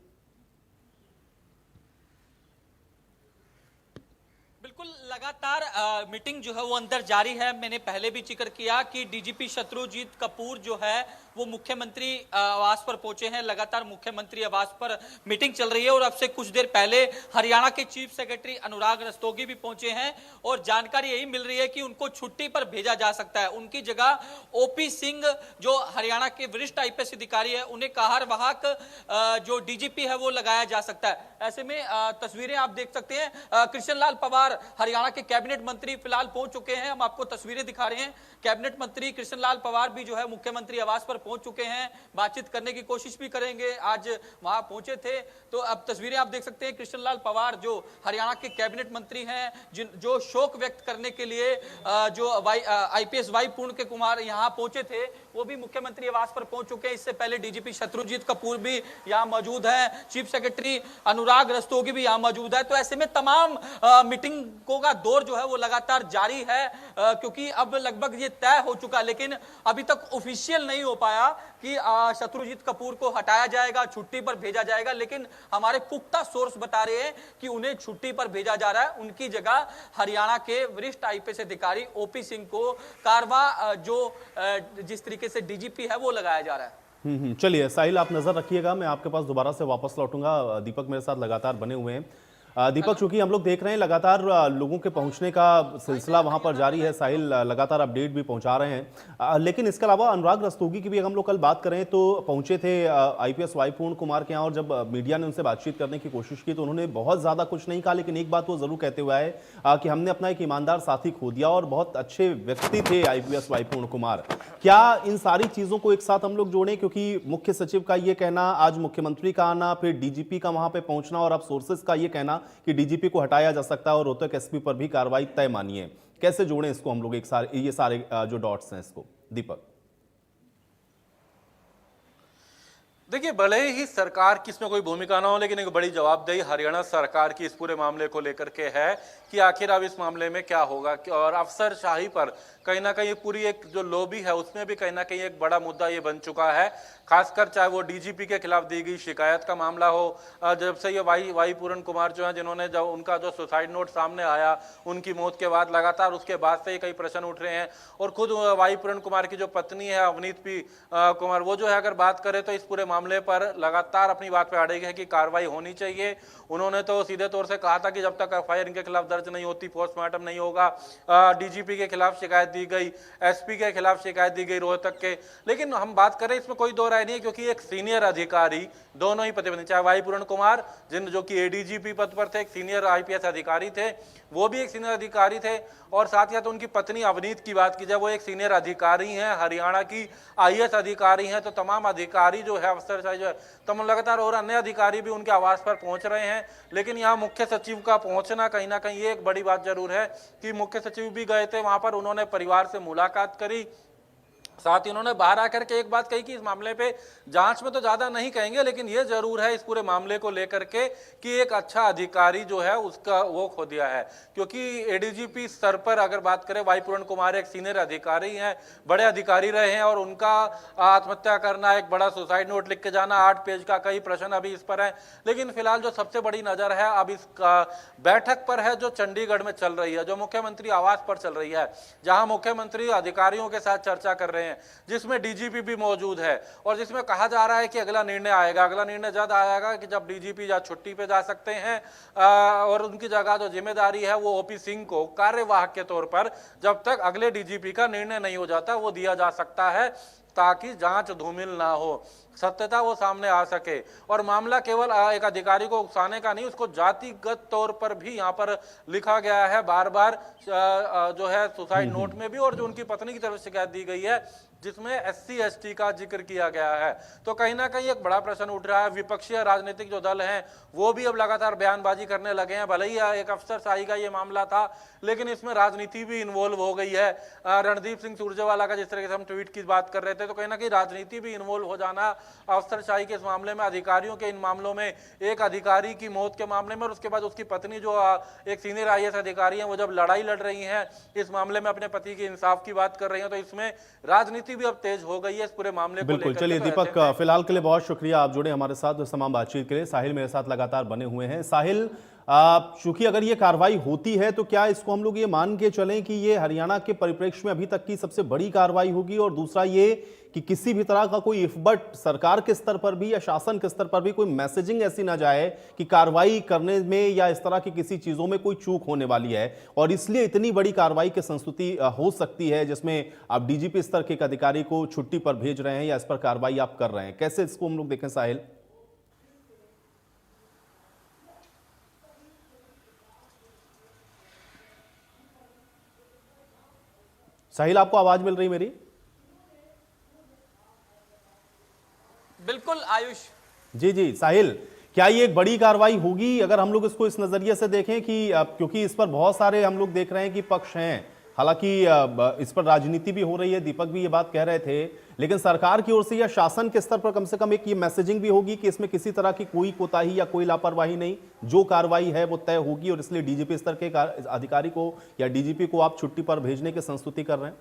लगातार मीटिंग जो है वो अंदर जारी है। मैंने पहले भी जिक्र किया कि डीजीपी शत्रुजीत कपूर जो है वो मुख्यमंत्री आवास पर पहुंचे हैं। लगातार मुख्यमंत्री आवास पर मीटिंग चल रही है और अब से कुछ देर पहले हरियाणा के चीफ सेक्रेटरी अनुराग रस्तोगी भी पहुंचे हैं और जानकारी यही मिल रही है कि उनको छुट्टी पर भेजा जा सकता है। उनकी जगह ओपी सिंह जो हरियाणा के वरिष्ठ आईपीएस अधिकारी है, उन्हें कार्यवाहक जो डीजीपी है वो लगाया जा सकता है। ऐसे में तस्वीरें आप देख सकते हैं, कृष्ण लाल पंवार हरियाणा के कैबिनेट मंत्री फिलहाल पहुंच चुके हैं। हम आपको तस्वीरें दिखा रहे हैं। कैबिनेट मंत्री कृष्ण लाल पंवार भी जो है मुख्यमंत्री आवास पर पहुंच चुके हैं, बातचीत करने की कोशिश भी करेंगे। आज वहां पहुंचे थे तो अब तस्वीरें आप देख सकते हैं। कृष्ण लाल पंवार जो हरियाणा के कैबिनेट मंत्री हैं, जो शोक व्यक्त करने के लिए जो आईपीएस वाई पूर्ण के कुमार यहां पहुंचे थे, वो भी मुख्यमंत्री आवास पर पहुंच चुके हैं। इससे पहले डीजीपी शत्रुजीत कपूर भी यहां मौजूद है, चीफ सेक्रेटरी अनुराग रस्तोगी भी यहां मौजूद है। तो ऐसे में तमाम मीटिंगों का दौर जो है वो लगातार जारी है, क्योंकि अब लगभग ये तय हो चुका, लेकिन अभी तक ऑफिशियल नहीं हो पाया कि शत्रुजीत कपूर को हटाया जाएगा, छुट्टी पर भेजा जाएगा। लेकिन हमारे पुख्ता सोर्स बता रहे हैं कि उन्हें छुट्टी पर भेजा जा रहा है। उनकी जगह हरियाणा के वरिष्ठ आईपीएस अधिकारी ओपी सिंह को कारवा जो जिस तरीके से डीजीपी है वो लगाया जा रहा है। चलिए साहिल, आप नजर रखिएगा, मैं आपके पास दोबारा से वापस लौटूंगा। दीपक मेरे साथ लगातार बने हुए हैं। दीपक, चूंकि हम लोग देख रहे हैं लगातार लोगों के पहुंचने का सिलसिला वहां पर जारी है, साहिल लगातार अपडेट भी पहुंचा रहे हैं, लेकिन इसके अलावा अनुराग रस्तोगी की भी अगर हम लोग कल बात करें तो पहुंचे थे आईपीएस वाई पूर्ण कुमार के यहाँ, और जब मीडिया ने उनसे बातचीत करने की कोशिश की तो उन्होंने बहुत ज्यादा कुछ नहीं कहा, लेकिन एक बात वो जरूर कहते हुए आए कि हमने अपना एक ईमानदार साथी खो दिया और बहुत अच्छे व्यक्ति थे आईपीएस वाई पूर्ण कुमार। क्या इन सारी चीजों को एक साथ हम लोग जोड़ें, क्योंकि मुख्य सचिव का ये कहना, आज मुख्यमंत्री का आना, फिर डीजीपी का वहां पे पहुंचना और अब सोर्सेस का ये कहना कि डीजीपी को हटाया जा सकता है और रोहतक एसपी पर भी कार्रवाई तय मानिए, कैसे जोड़ें इसको हम लोग ये सारे जो डॉट्स हैं इसको, दीपक? देखिए, भले ही सरकार की इसमें कोई भूमिका ना हो, लेकिन एक बड़ी जवाबदेही हरियाणा सरकार की इस पूरे मामले को लेकर के है कि आखिर अब इस मामले में क्या होगा। और अफसरशाही पर कहीं ना कहीं पूरी एक जो लॉबी है उसमें भी कहीं ना कहीं एक बड़ा मुद्दा ये बन चुका है, खासकर चाहे वो डीजीपी के खिलाफ दी गई शिकायत का मामला हो, जब से ये वाई पूर्ण कुमार जो है, जिन्होंने जब उनका जो सुसाइड नोट सामने आया उनकी मौत के बाद लगातार उसके बाद से कई प्रश्न उठ रहे हैं। और खुद वाई पूर्ण कुमार की जो पत्नी है अवनीत पी कुमार, वो जो है अगर बात करें तो इस पूरे मामले पर लगातार अपनी बात पे अड़े है कि कार्रवाई होनी चाहिए। उन्होंने तो सीधे तौर से कहा था कि जब तक एफआईआर इनके खिलाफ दर्ज नहीं होती, पोस्टमार्टम नहीं होगा। डीजीपी के खिलाफ शिकायत दी गई, एसपी के खिलाफ शिकायत दी गई रोहतक के। लेकिन हम बात करें, इसमें कोई दो राय नहीं है, क्योंकि एक सीनियर अधिकारी दोनों ही पद पर, चाहे वाई पूर्ण कुमार जो कि एडीजीपी पद पर थे, एक सीनियर आईपीएस अधिकारी थे, वो भी एक सीनियर अधिकारी थे, और साथ ही साथ उनकी पत्नी अवनीत की बात की जाए, वो एक सीनियर अधिकारी हैं, हरियाणा की आईएएस अधिकारी हैं। तो तमाम अधिकारी जो है, अफसर जो है, तमाम लगातार और अन्य अधिकारी भी उनके आवास पर पहुंच रहे हैं। लेकिन यहाँ मुख्य सचिव का पहुंचना कहीं ना कहीं ये एक बड़ी बात जरूर है कि मुख्य सचिव भी गए थे वहां पर, उन्होंने परिवार से मुलाकात करी, साथ ही उन्होंने बाहर आकर के एक बात कही कि इस मामले पे जांच में तो ज्यादा नहीं कहेंगे, लेकिन ये जरूर है इस पूरे मामले को लेकर के कि एक अच्छा अधिकारी जो है उसका वो खो दिया है। क्योंकि एडीजीपी स्तर पर अगर बात करें, वाई पूर्ण कुमार एक सीनियर अधिकारी हैं, बड़े अधिकारी रहे हैं, और उनका आत्महत्या करना, एक बड़ा सुसाइड नोट लिख के जाना, 8 पेज का, कई प्रश्न अभी इस पर है। लेकिन फिलहाल जो सबसे बड़ी नजर है अब इस बैठक पर है जो चंडीगढ़ में चल रही है, जो मुख्यमंत्री आवास पर चल रही है, जहां मुख्यमंत्री अधिकारियों के साथ चर्चा कर रहे हैं, जिसमें डीजीपी भी मौजूद है, और जिसमें कहा जा रहा है कि अगला निर्णय आएगा। अगला निर्णय जब आएगा कि जब डीजीपी या छुट्टी पे जा सकते हैं, और उनकी जगह जो जिम्मेदारी है वो ओपी सिंह को कार्यवाहक के तौर पर, जब तक अगले डीजीपी का निर्णय नहीं हो जाता, वो दिया जा सकता है, ताकि जांच धूमिल ना हो, सत्यता वो सामने आ सके। और मामला केवल एक अधिकारी को उकसाने का नहीं, उसको जातिगत तौर पर भी यहाँ पर लिखा गया है बार बार, जो है सुसाइड नोट में भी, और जो उनकी पत्नी की तरफ से शिकायत दी गई है जिसमें एससी एसटी का जिक्र किया गया है। तो कहीं ना कहीं एक बड़ा प्रश्न उठ रहा है। विपक्षी राजनीतिक जो दल हैं वो भी अब लगातार बयानबाजी करने लगे हैं। भले ही एक अफसरशाही का ये मामला था, लेकिन इसमें राजनीति भी इन्वॉल्व हो गई है। रणदीप सिंह सुरजेवाला का जिस तरह से हम ट्वीट की बात कर रहे थे, तो कहीं ना कहीं राजनीति भी इन्वॉल्व हो जाना अफसरशाही के इस मामले में, अधिकारियों के इन मामलों में, एक अधिकारी की मौत के मामले में, और उसके बाद उसकी पत्नी जो एक सीनियर आईएएस अधिकारी है, वो जब लड़ाई लड़ रही हैं इस मामले में, अपने पति के इंसाफ की बात कर रही हैं, तो इसमें राजनीति भी अब तेज हो गई है इस पूरे मामले को लेकर। चलिए दीपक, फिलहाल के लिए बहुत शुक्रिया, आप जुड़े हमारे साथ इस तमाम बातचीत के लिए। साहिल मेरे साथ लगातार बने हुए हैं। साहिल, चूंकि अगर ये कार्रवाई होती है तो क्या इसको हम लोग ये मान के चलें कि ये हरियाणा के परिप्रेक्ष्य में अभी तक की सबसे बड़ी कार्रवाई होगी? और दूसरा ये कि किसी भी तरह का कोई इफबट सरकार के स्तर पर भी या शासन के स्तर पर भी कोई मैसेजिंग ऐसी ना जाए कि कार्रवाई करने में या इस तरह की किसी चीजों में कोई चूक होने वाली है, और इसलिए इतनी बड़ी कार्रवाई की संस्तुति हो सकती है जिसमें आप डीजीपी स्तर के एक अधिकारी को छुट्टी पर भेज रहे हैं या इस पर कार्रवाई आप कर रहे हैं। कैसे इसको हम लोग देखें साहिल? साहिल, आपको आवाज मिल रही मेरी? बिल्कुल आयुष। जी साहिल, क्या ये एक बड़ी कार्रवाई होगी अगर हम लोग इसको इस नजरिए से देखें कि क्योंकि इस पर बहुत सारे हम लोग देख रहे हैं कि पक्ष हैं, हालांकि इस पर राजनीति भी हो रही है, दीपक भी ये बात कह रहे थे, लेकिन सरकार की ओर से या शासन के स्तर पर कम से कम एक ये मैसेजिंग भी होगी कि इसमें किसी तरह की कोई कोताही या कोई लापरवाही नहीं, जो कार्रवाई है वो तय होगी, और इसलिए डीजीपी स्तर के अधिकारी को या डीजीपी को आप छुट्टी पर भेजने की संस्तुति कर रहे हैं।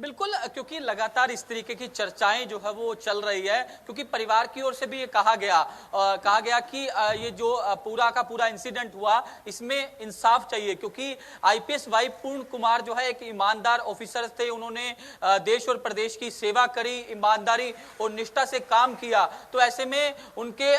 बिल्कुल, क्योंकि लगातार इस तरीके की चर्चाएं जो है वो चल रही है, क्योंकि परिवार की ओर से भी ये कहा गया कि ये जो पूरा का पूरा इंसिडेंट हुआ इसमें इंसाफ चाहिए, क्योंकि आईपीएस वाई पूर्ण कुमार जो है एक ईमानदार ऑफिसर थे। उन्होंने देश और प्रदेश की सेवा करी, ईमानदारी और निष्ठा से काम किया। तो ऐसे में उनके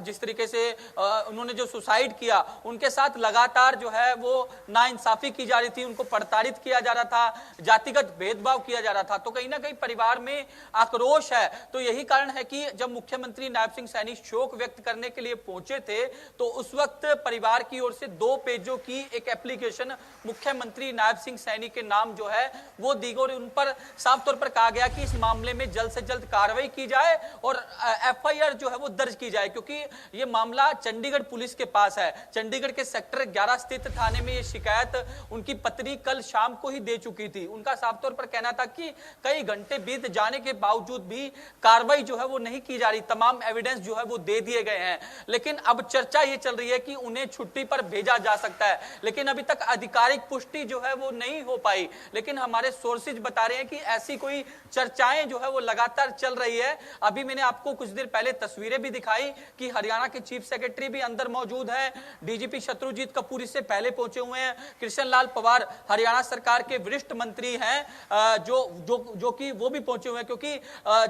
जिस तरीके से उन्होंने जो सुसाइड किया, उनके साथ लगातार जो है वो नाइंसाफी की जा रही थी, उनको प्रताड़ित किया जा रहा था, जातिगत भेदभाव किया जा रहा था। तो कहीं ना कहीं परिवार में आक्रोश है। तो यही कारण है कि जब मुख्यमंत्री नायब सिंह सैनी शोक व्यक्त करने के लिए पहुंचे थे, तो उस वक्त परिवार की ओर से 2 पेजों की एक एप्लीकेशन मुख्यमंत्री नायब सिंह सैनी के नाम जो है वो दी गई और उन पर साफ तौर पर कहा गया कि इस मामले में जल्द से जल्द कार्रवाई की जाए और एफआईआर जो है वो दर्ज की जाए, क्योंकि ये मामला चंडीगढ़ पुलिस के पास है। चंडीगढ़ के सेक्टर 11 स्थित थाने में ये शिकायत उनकी पत्नी कल शाम को ही दे चुकी थी। उनका साफ तौर पर कहना था कि कई घंटे बीत जाने के बावजूद भी कार्रवाई जो है वो नहीं की जा रही, तमाम एविडेंस जो है वो दे दिए गए हैं। लेकिन अब चर्चा ये चल रही है कि उन्हें छुट्टी पर भेजा जा सकता है, लेकिन अभी तक आधिकारिक पुष्टि जो है वो नहीं हो पाई। लेकिन हमारे सोर्सेज बता रहे हैं कि ऐसी कोई चर्चाएं जो है वो लगातार चल रही है। अभी मैंने आपको कुछ देर पहले तस्वीरें भी दिखाई कि हरियाणा के चीफ सेक्रेटरी भी अंदर मौजूद है, डीजीपी शत्रुजीत कपूर इससे पहले पहुंचे हुए हैं, कृष्ण लाल पंवार हरियाणा सरकार के वरिष्ठ मंत्री हैं जो कि वो भी पहुंचे हुए हैं, क्योंकि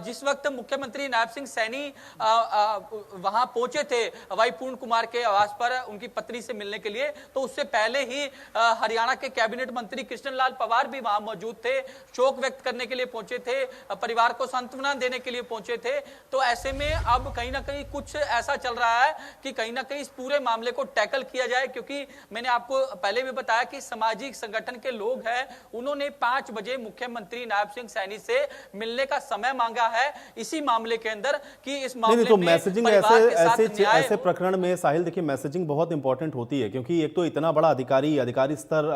जिस वक्त मुख्यमंत्री नायब सिंह सैनी वहां पहुंचे थे वाई पूर्ण कुमार के आवास पर उनकी पत्नी से मिलने के लिए, तो उससे पहले ही हरियाणा के कैबिनेट मंत्री कृष्ण लाल पंवार भी वहां मौजूद थे, शोक व्यक्त करने के लिए पहुंचे थे, परिवार को सांत्वना देने के लिए पहुंचे थे। तो ऐसे में अब कहीं ना कहीं कुछ ऐसा चल रहा है कि कहीं ना कहीं इस पूरे मामले को टैकल किया जाए, क्योंकि मैंने आपको पहले भी बताया कि सामाजिक संगठन के लोग हैं, उन्होंने 5 बजे मुख्यमंत्री नायब सिंह सैनी से मिलने का समय मांगा है इसी मामले के अंदर कि इस मामले नहीं, तो में मैसेजिंग ऐसे प्रकरण में साहिल देखिए मैसेजिंग बहुत इंपॉर्टेंट होती है, क्योंकि एक तो इतना बड़ा अधिकारी स्तर,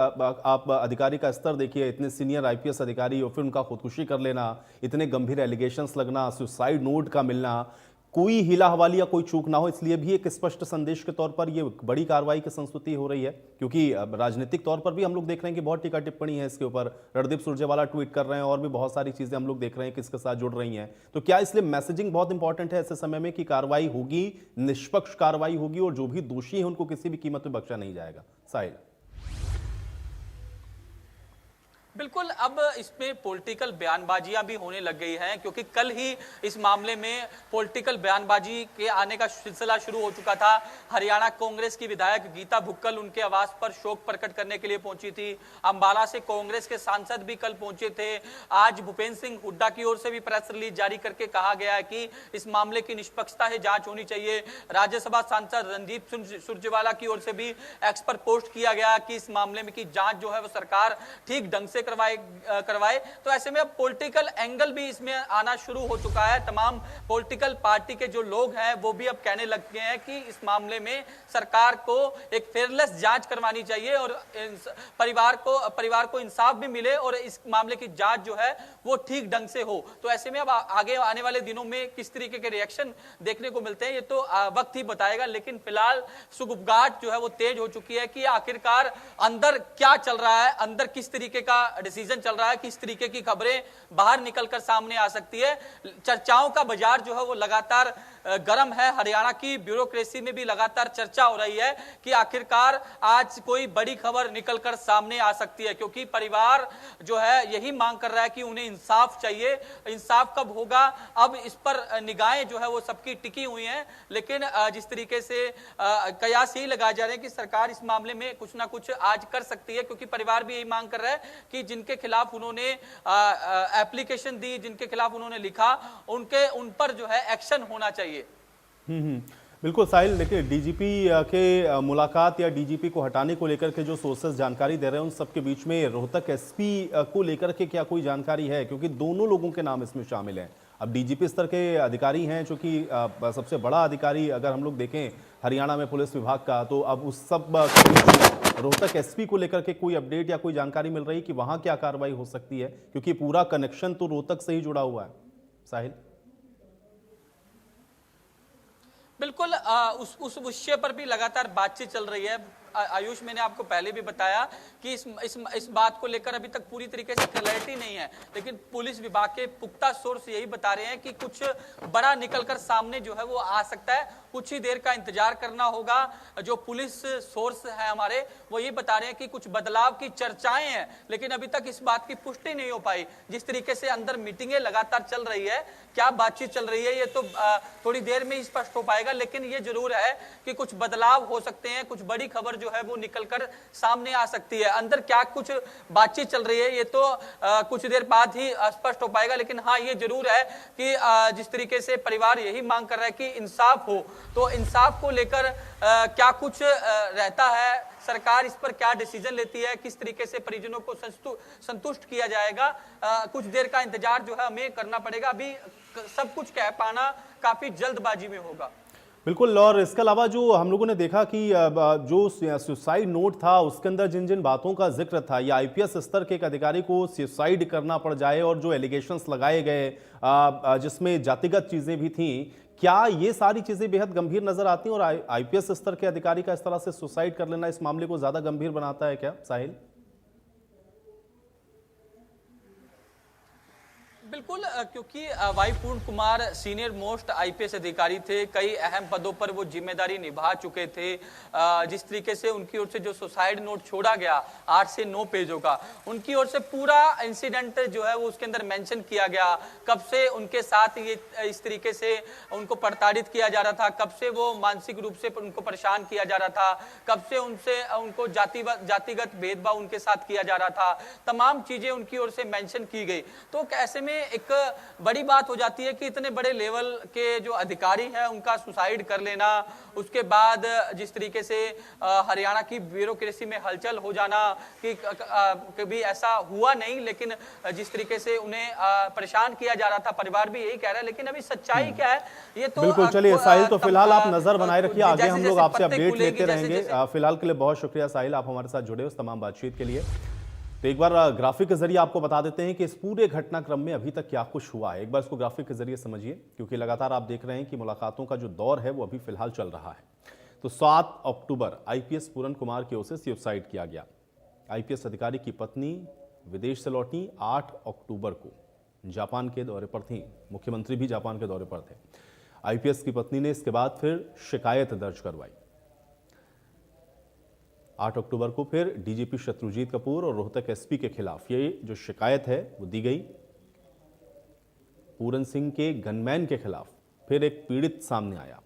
आप अधिकारी का स्तर देखिए, इतने सीनियर आईपीएस अधिकारी और फिर उनका खुदकुशी कर लेना, इतने गंभीर एलिगेशंस लगना, सुसाइड नोट का मिलना, कोई हिला हवाली या कोई चूक ना हो, इसलिए भी एक स्पष्ट संदेश के तौर पर ये बड़ी कार्रवाई की संस्तुति हो रही है। क्योंकि राजनीतिक तौर पर भी हम लोग देख रहे हैं कि बहुत टीका टिप्पणी है इसके ऊपर, रणदीप सुरजेवाला ट्वीट कर रहे हैं और भी बहुत सारी चीजें हम लोग देख रहे हैं किसके साथ जुड़ रही हैं। तो क्या इसलिए मैसेजिंग बहुत इंपॉर्टेंट है ऐसे समय में कि कार्रवाई होगी, निष्पक्ष कार्रवाई होगी और जो भी दोषी है उनको किसी भी कीमत में बख्शा नहीं जाएगा? साहिल, बिल्कुल, अब इसमें पॉलिटिकल बयानबाजियां भी होने लग गई हैं, क्योंकि कल ही इस मामले में पॉलिटिकल बयानबाजी के आने का सिलसिला शुरू हो चुका था। हरियाणा कांग्रेस की विधायक गीता भुक्कल उनके आवास पर शोक प्रकट करने के लिए पहुंची थी। अंबाला से कांग्रेस के सांसद भी कल पहुंचे थे। आज भूपेंद्र सिंह हुड्डा की ओर से भी प्रेस रिलीज जारी करके कहा गया है कि इस मामले की निष्पक्षता से जांच होनी चाहिए। राज्यसभा सांसद रणदीप सुरजेवाला की ओर से भी एक्स पर पोस्ट किया गया कि इस मामले में की जांच जो है वो सरकार ठीक ढंग से करवाए। तो ऐसे में अब पॉलिटिकल एंगल भी इसमें आना शुरू हो चुका है। तमाम पॉलिटिकल पार्टी के जो लोग हैं वो भी अब कहने लग गए हैं कि इस मामले में सरकार को एक फेयरलेस जांच करवानी चाहिए और परिवार को इंसाफ भी मिले और इस मामले की जांच जो है वो ठीक ढंग से हो। तो ऐसे में अब आगे आने वाले दिनों में किस तरीके के रिएक्शन देखने को मिलते हैं ये तो वक्त ही बताएगा। लेकिन फिलहाल सुगबुगाहट जो है वो तेज हो चुकी है कि आखिरकार अंदर क्या चल रहा है, अंदर किस तरीके का डिसीजन चल रहा है, किस तरीके की खबरें बाहर निकलकर सामने आ सकती है। चर्चाओं का बाजार जो है वो लगातार गर्म है। हरियाणा की ब्यूरोक्रेसी में भी लगातार चर्चा हो रही है कि आखिरकार आज कोई बड़ी खबर निकलकर सामने आ सकती है, क्योंकि परिवार जो है यही मांग कर रहा है कि उन्हें इंसाफ चाहिए। इंसाफ कब होगा, अब इस पर निगाहें जो है वो सबकी टिकी हुई हैं। लेकिन जिस तरीके से कयास यही लगाए जा रहे हैं कि सरकार इस मामले में कुछ ना कुछ आज कर सकती है, क्योंकि परिवार भी यही मांग कर रहा है कि जिनके खिलाफ उन्होंने एप्लीकेशन दी, जिनके खिलाफ उन्होंने लिखा, उन पर जो है एक्शन होना चाहिए। बिल्कुल साहिल, देखिए डीजीपी के मुलाकात या डीजीपी को हटाने को लेकर के जो सोर्सेस जानकारी दे रहे हैं उन सबके बीच में रोहतक एसपी को लेकर के क्या कोई जानकारी है? क्योंकि दोनों लोगों के नाम इसमें शामिल हैं। अब डीजीपी स्तर के अधिकारी हैं जो कि सबसे बड़ा अधिकारी अगर हम लोग देखें हरियाणा में पुलिस विभाग का, तो अब उस सब रोहतक एसपी को लेकर के कोई अपडेट या कोई जानकारी मिल रही कि वहां क्या कार्रवाई हो सकती है? क्योंकि पूरा कनेक्शन तो रोहतक से ही जुड़ा हुआ है। साहिल, बिल्कुल, उस विषय पर भी लगातार बातचीत चल रही है। आयुष, मैंने आपको पहले भी बताया कि इस बात को लेकर अभी तक पूरी तरीके से क्लैरिटी नहीं है, लेकिन पुलिस विभाग के पुख्ता सोर्स यही बता रहे हैं कि कुछ बड़ा निकलकर सामने जो है वो आ सकता है। कुछ ही देर का इंतजार करना होगा। जो पुलिस सोर्स है हमारे, वो ये बता रहे हैं कि कुछ बदलाव की चर्चाएं हैं, लेकिन अभी तक इस बात की पुष्टि नहीं हो पाई। जिस तरीके से अंदर मीटिंगें लगातार चल रही है, क्या बातचीत चल रही है, ये तो थोड़ी देर में ही स्पष्ट हो पाएगा। लेकिन ये जरूर है कि कुछ बदलाव हो सकते हैं, कुछ बड़ी खबर जो है वो निकलकर सामने आ सकती है। अंदर क्या कुछ बातचीत चल रही है, ये तो कुछ देर बाद ही स्पष्ट हो पाएगा। लेकिन हाँ, ये जरूर है कि जिस तरीके से परिवार यही मांग कर रहा है कि इंसाफ हो, तो इंसाफ को लेकर क्या कुछ रहता है, सरकार इस पर क्या डिसीजन लेती है, किस तरीके से परिजनों को संतुष्ट किया जाएगा, कुछ देर का इंतजार जो है हमें करना पड़ेगा। अभी सब कुछ कह पाना काफी जल्दबाजी में होगा। बिल्कुल। और इसके अलावा जो हम लोगों ने देखा कि जो सुसाइड नोट था उसके अंदर जिन जिन बातों का जिक्र था, या आईपीएस स्तर के एक अधिकारी को सुसाइड करना पड़ जाए, और जो एलिगेशंस लगाए गए जिसमें जातिगत चीजें भी थीं, क्या ये सारी चीजें बेहद गंभीर नजर आती हैं? और आईपीएस स्तर के अधिकारी का इस तरह से सुसाइड कर लेना इस मामले को ज्यादा गंभीर बनाता है क्या, साहिल? बिल्कुल, क्योंकि वाई पूर्ण कुमार सीनियर मोस्ट आईपीएस अधिकारी थे, कई अहम पदों पर वो जिम्मेदारी निभा चुके थे। जिस तरीके से उनकी ओर से जो सुसाइड नोट छोड़ा गया 8 से 9 पेजों का, उनकी ओर से पूरा इंसिडेंट जो है वो उसके अंदर मेंशन किया गया। कब से उनके साथ ये इस तरीके से उनको प्रताड़ित किया जा रहा था, कब से वो मानसिक रूप से उनको परेशान किया जा रहा था, कब से उनको जातिगत भेदभाव उनके साथ किया जा रहा था, तमाम चीजें उनकी ओर से मेंशन की गई। तो ऐसे में एक बड़ी बात हो जाती है कि इतने बड़े लेवल के जो अधिकारी हैं उनका सुसाइड कर लेना, उसके बाद जिस तरीके से हरियाणा की ब्यूरोक्रेसी में हलचल हो जाना कि कभी ऐसा हुआ नहीं, लेकिन जिस तरीके से उन्हें परेशान किया जा रहा था, परिवार भी यही कह रहा है। लेकिन अभी सच्चाई क्या है ये तो बिल्कुल। चलिए साहिल, तो फिलहाल आप नजर बनाए रखिए, आगे हम लोग आपसे अपडेट लेते रहेंगे। फिलहाल के लिए बहुत शुक्रिया साहिल, आप हमारे साथ जुड़े उस तमाम बातचीत के लिए। तो एक बार ग्राफिक के जरिए आपको बता देते हैं कि इस पूरे घटनाक्रम में अभी तक क्या कुछ हुआ है। एक बार इसको ग्राफिक के जरिए समझिए, क्योंकि लगातार आप देख रहे हैं कि मुलाकातों का जो दौर है वो अभी फिलहाल चल रहा है। तो 7 अक्टूबर आईपीएस पूर्ण कुमार की ओर से सुसाइड किया गया। आईपीएस अधिकारी की पत्नी विदेश से लौटी 8 अक्टूबर को, जापान के दौरे पर थी, मुख्यमंत्री भी जापान के दौरे पर थे। आईपीएस की पत्नी ने इसके बाद फिर शिकायत दर्ज करवाई। 8 अक्टूबर को फिर डीजीपी शत्रुजीत कपूर और रोहतक एसपी के खिलाफ ये जो शिकायत है वो दी गई। पूरन सिंह के गनमैन के खिलाफ फिर एक पीड़ित सामने आया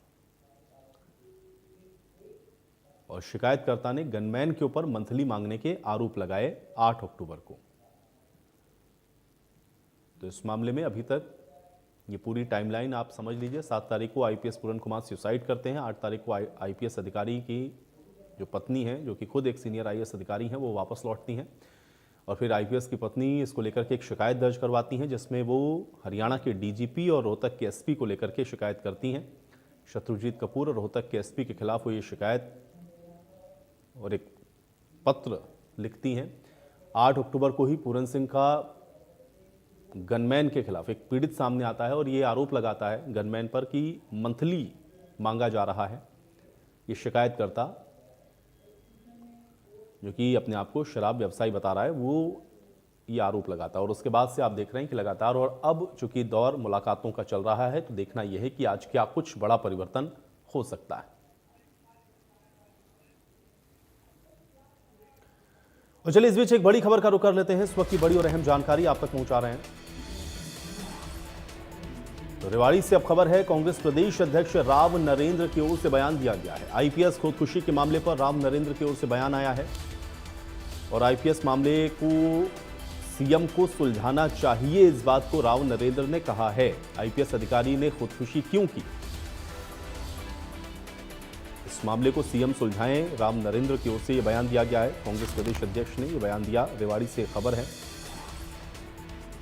और शिकायतकर्ता ने गनमैन के ऊपर मंथली मांगने के आरोप लगाए 8 अक्टूबर को। तो इस मामले में अभी तक ये पूरी टाइमलाइन आप समझ लीजिए। 7 तारीख को आईपीएस पूरन कुमार सुसाइड करते हैं। 8 तारीख को आईपीएस अधिकारी की जो पत्नी है, जो कि खुद एक सीनियर आईएएस अधिकारी हैं, वो वापस लौटती हैं और फिर आईपीएस की पत्नी इसको लेकर के एक शिकायत दर्ज करवाती हैं, जिसमें वो हरियाणा के डीजीपी और रोहतक के एसपी को लेकर के शिकायत करती हैं। शत्रुजीत कपूर और रोहतक के एसपी के खिलाफ वो ये शिकायत और एक पत्र लिखती हैं। 8 अक्टूबर को ही पूरन सिंह का गनमैन के खिलाफ एक पीड़ित सामने आता है और ये आरोप लगाता है गनमैन पर कि मंथली मांगा जा रहा है। ये शिकायतकर्ता, जो कि अपने आप को शराब व्यवसायी बता रहा है, वो ये आरोप लगाता है। और उसके बाद से आप देख रहे हैं कि लगातार, और अब चूंकि दौर मुलाकातों का चल रहा है, तो देखना यह है कि आज क्या कुछ बड़ा परिवर्तन हो सकता है। और चलिए इस बीच एक बड़ी खबर का रुख कर लेते हैं। इस वक्त की बड़ी और अहम जानकारी आप तक पहुंचा रहे हैं। तो रेवाड़ी से अब खबर है, कांग्रेस प्रदेश अध्यक्ष राव नरेंद्र की ओर से बयान दिया गया है। आईपीएस खुदकुशी के मामले पर राव नरेंद्र की ओर से बयान आया है और आईपीएस मामले को सीएम को सुलझाना चाहिए, इस बात को राव नरेंद्र ने कहा है। आईपीएस अधिकारी ने खुदकुशी क्यों की, इस मामले को सीएम सुलझाएं, राव नरेंद्र की ओर से यह बयान दिया गया है। कांग्रेस प्रदेश अध्यक्ष ने यह बयान दिया। रेवाड़ी से खबर है।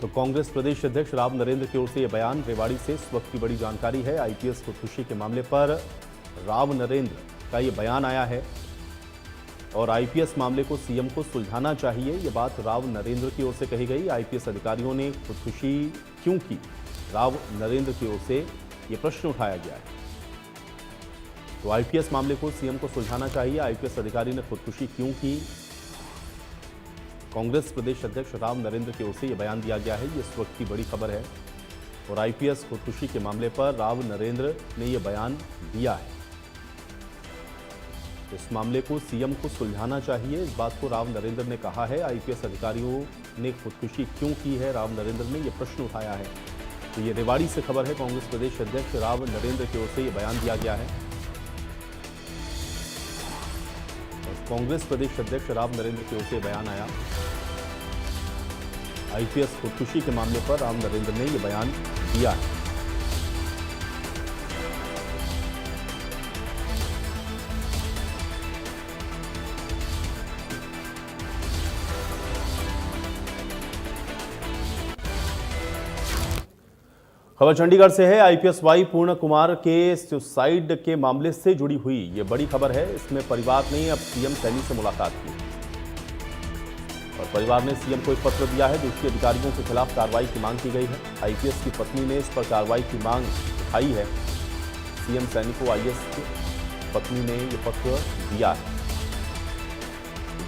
तो कांग्रेस प्रदेश अध्यक्ष राव नरेंद्र की ओर से यह बयान रेवाड़ी से इस वक्त की बड़ी जानकारी है। आईपीएस खुदकुशी के मामले पर राव नरेंद्र का यह बयान आया है और आईपीएस मामले को सीएम को सुलझाना चाहिए, यह बात राव नरेंद्र की ओर से कही गई। आईपीएस अधिकारियों ने खुदकुशी क्यों की, राव नरेंद्र की ओर से यह प्रश्न उठाया गया है। तो आईपीएस मामले को सीएम को सुलझाना चाहिए, आईपीएस अधिकारी ने खुदकुशी क्यों की, कांग्रेस प्रदेश अध्यक्ष राव नरेंद्र की ओर से यह बयान दिया गया है, ये इस वक्त की बड़ी खबर है। और आईपीएस खुदकुशी के मामले पर राव नरेंद्र ने यह बयान दिया है। इस मामले को सीएम को सुलझाना चाहिए, इस बात को राव नरेंद्र ने कहा है। आईपीएस अधिकारियों ने खुदकुशी क्यों की है, राव नरेंद्र ने यह प्रश्न उठाया है। तो ये रेवाड़ी से खबर है, कांग्रेस प्रदेश अध्यक्ष राव नरेंद्र की ओर से यह बयान दिया गया है। और कांग्रेस प्रदेश अध्यक्ष राव नरेंद्र की ओर से बयान आया। आईपीएस खुदकुशी के मामले पर राव नरेंद्र ने यह बयान दिया है। खबर चंडीगढ़ से है। आईपीएस वाई पूर्ण कुमार के सुसाइड के मामले से जुड़ी हुई ये बड़ी खबर है। इसमें परिवार ने अब सीएम सैनी से मुलाकात की और परिवार ने सीएम को एक पत्र दिया है। दोषी अधिकारियों के खिलाफ कार्रवाई की मांग की गई है। आईपीएस की पत्नी ने इस पर कार्रवाई की मांग उठाई है। सीएम सैनी को आईएएस की पत्नी ने यह पत्र दिया है।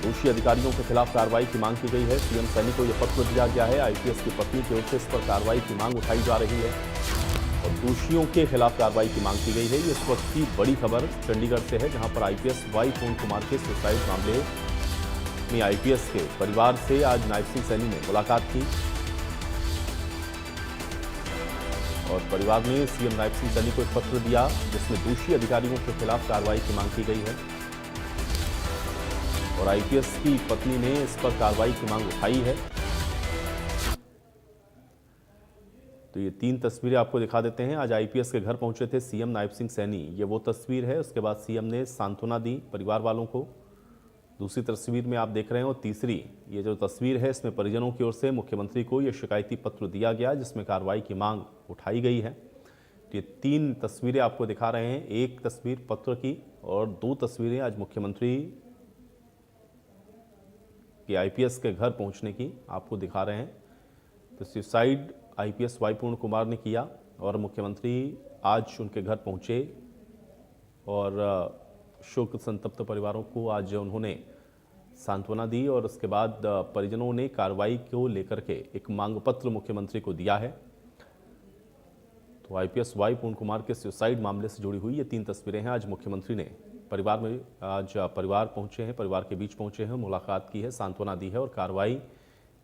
दोषी अधिकारियों के खिलाफ कार्रवाई की मांग की गई है। सीएम सैनी को यह पत्र दिया गया है। आईपीएस की पत्नी की ओर से इस पर कार्रवाई की मांग उठाई जा रही है और दोषियों के खिलाफ कार्रवाई की मांग की गई है। ये इस वक्त की बड़ी खबर चंडीगढ़ से है, जहां पर आईपीएस वाई पूर्ण कुमार के सुसाइड मामले में आईपीएस के परिवार से आज नायब सिंह सैनी ने मुलाकात की और परिवार ने सीएम नायब सिंह सैनी को एक पत्र दिया, जिसमें दोषी अधिकारियों के खिलाफ कार्रवाई की मांग की गई है और आईपीएस की पत्नी ने इस पर कार्रवाई की मांग उठाई है। तो ये 3 तस्वीरें आपको दिखा देते हैं। आज आईपीएस के घर पहुंचे थे सीएम नायब सिंह सैनी, ये वो तस्वीर है। उसके बाद सीएम ने सांत्वना दी परिवार वालों को। दूसरी तस्वीर में आप देख रहे हैं और तीसरी ये जो तस्वीर है, इसमें परिजनों की ओर से मुख्यमंत्री को यह शिकायती पत्र दिया गया, जिसमें कार्रवाई की मांग उठाई गई है। तो ये 3 तस्वीरें आपको दिखा रहे हैं, एक तस्वीर पत्र की और 2 तस्वीरें आज मुख्यमंत्री कि आईपीएस के घर पहुंचने की आपको दिखा रहे हैं। तो सुसाइड आईपीएस वाई पूर्ण कुमार ने किया और मुख्यमंत्री आज उनके घर पहुंचे और शोक संतप्त परिवारों को आज उन्होंने सांत्वना दी और उसके बाद परिजनों ने कार्रवाई को लेकर के एक मांग पत्र मुख्यमंत्री को दिया है। तो आईपीएस वाई पूर्ण कुमार के सुसाइड मामले से जुड़ी हुई ये 3 तस्वीरें हैं। आज मुख्यमंत्री ने परिवार में परिवार पहुंचे हैं, परिवार के बीच पहुंचे हैं, मुलाकात की है, सांत्वना दी है और कार्रवाई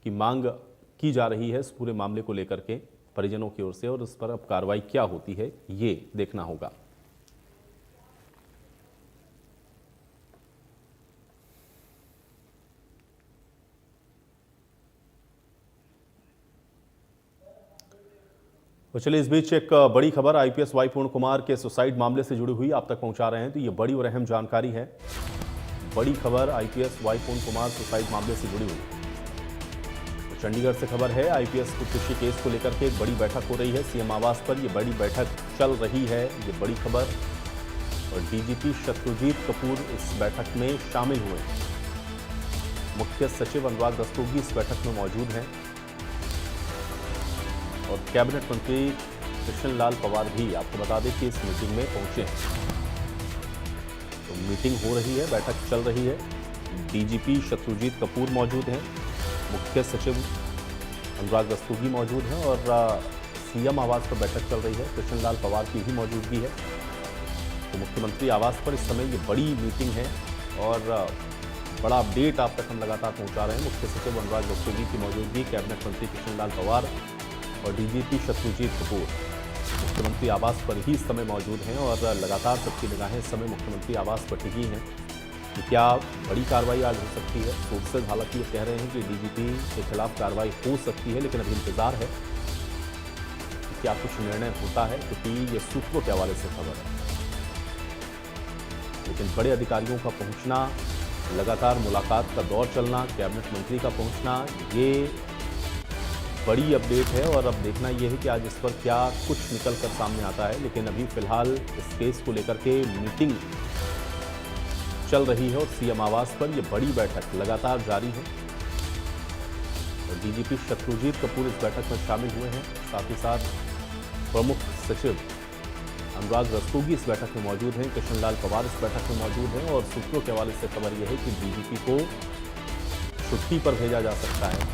की मांग की जा रही है इस पूरे मामले को लेकर के परिजनों की ओर से और इस पर अब कार्रवाई क्या होती है ये देखना होगा। तो चलिए इस बीच एक बड़ी खबर आईपीएस वाई पूर्ण कुमार के सुसाइड मामले से जुड़ी हुई आप तक पहुंचा रहे हैं। तो ये बड़ी और अहम जानकारी है। बड़ी खबर आईपीएस वाई पूर्ण कुमार सुसाइड मामले से जुड़ी हुई। तो चंडीगढ़ से खबर है, आईपीएस खुदकुशी केस को लेकर के एक बड़ी बैठक हो रही है सीएम आवास पर। यह बड़ी बैठक चल रही है, ये बड़ी खबर। और डीजीपी शत्रुजीत कपूर इस बैठक में शामिल हुए। मुख्य सचिव अनुराग रस्तोगी इस बैठक में मौजूद हैं और कैबिनेट मंत्री कृष्ण लाल पंवार भी आपको बता दें कि इस मीटिंग में पहुंचे हैं। तो मीटिंग हो रही है, बैठक चल रही है। डीजीपी शत्रुजीत कपूर मौजूद हैं, मुख्य सचिव अनुराग रस्तोगी मौजूद हैं और सीएम आवास पर बैठक चल रही है। कृष्ण लाल पंवार की भी मौजूदगी है। तो मुख्यमंत्री आवास पर इस समय ये बड़ी मीटिंग है और बड़ा अपडेट आप तक हम लगातार पहुंचा रहे हैं। मुख्य सचिव अनुराग रस्तोगी की मौजूदगी, कैबिनेट मंत्री कृष्ण लाल पंवार और डीजीपी शत्रुजीत कपूर मुख्यमंत्री आवास पर ही इस समय मौजूद हैं और लगातार सबकी निगाहें इस समय मुख्यमंत्री आवास पर टिकी हैं कि क्या बड़ी कार्रवाई आज हो सकती है। सोर्सेज हालांकि ये कह रहे हैं कि डीजीपी के खिलाफ कार्रवाई हो सकती है, लेकिन अभी इंतजार है कि क्या कुछ निर्णय होता है, क्योंकि ये सूत्रों के हवाले से खबर है। लेकिन बड़े अधिकारियों का पहुंचना, लगातार मुलाकात का दौर चलना, कैबिनेट मंत्री का पहुंचना, ये बड़ी अपडेट है और अब देखना यह है कि आज इस पर क्या कुछ निकल कर सामने आता है। लेकिन अभी फिलहाल इस केस को लेकर के मीटिंग चल रही है और सीएम आवास पर यह बड़ी बैठक लगातार जारी है और डीजीपी शत्रुजीत कपूर इस बैठक में शामिल हुए हैं। साथ ही साथ प्रमुख सचिव अनुराग रस्तोगी इस बैठक में मौजूद हैं, कृष्णलाल पवार इस बैठक में मौजूद हैं और सूत्रों के हवाले से खबर यह है कि डीजीपी को छुट्टी पर भेजा जा सकता है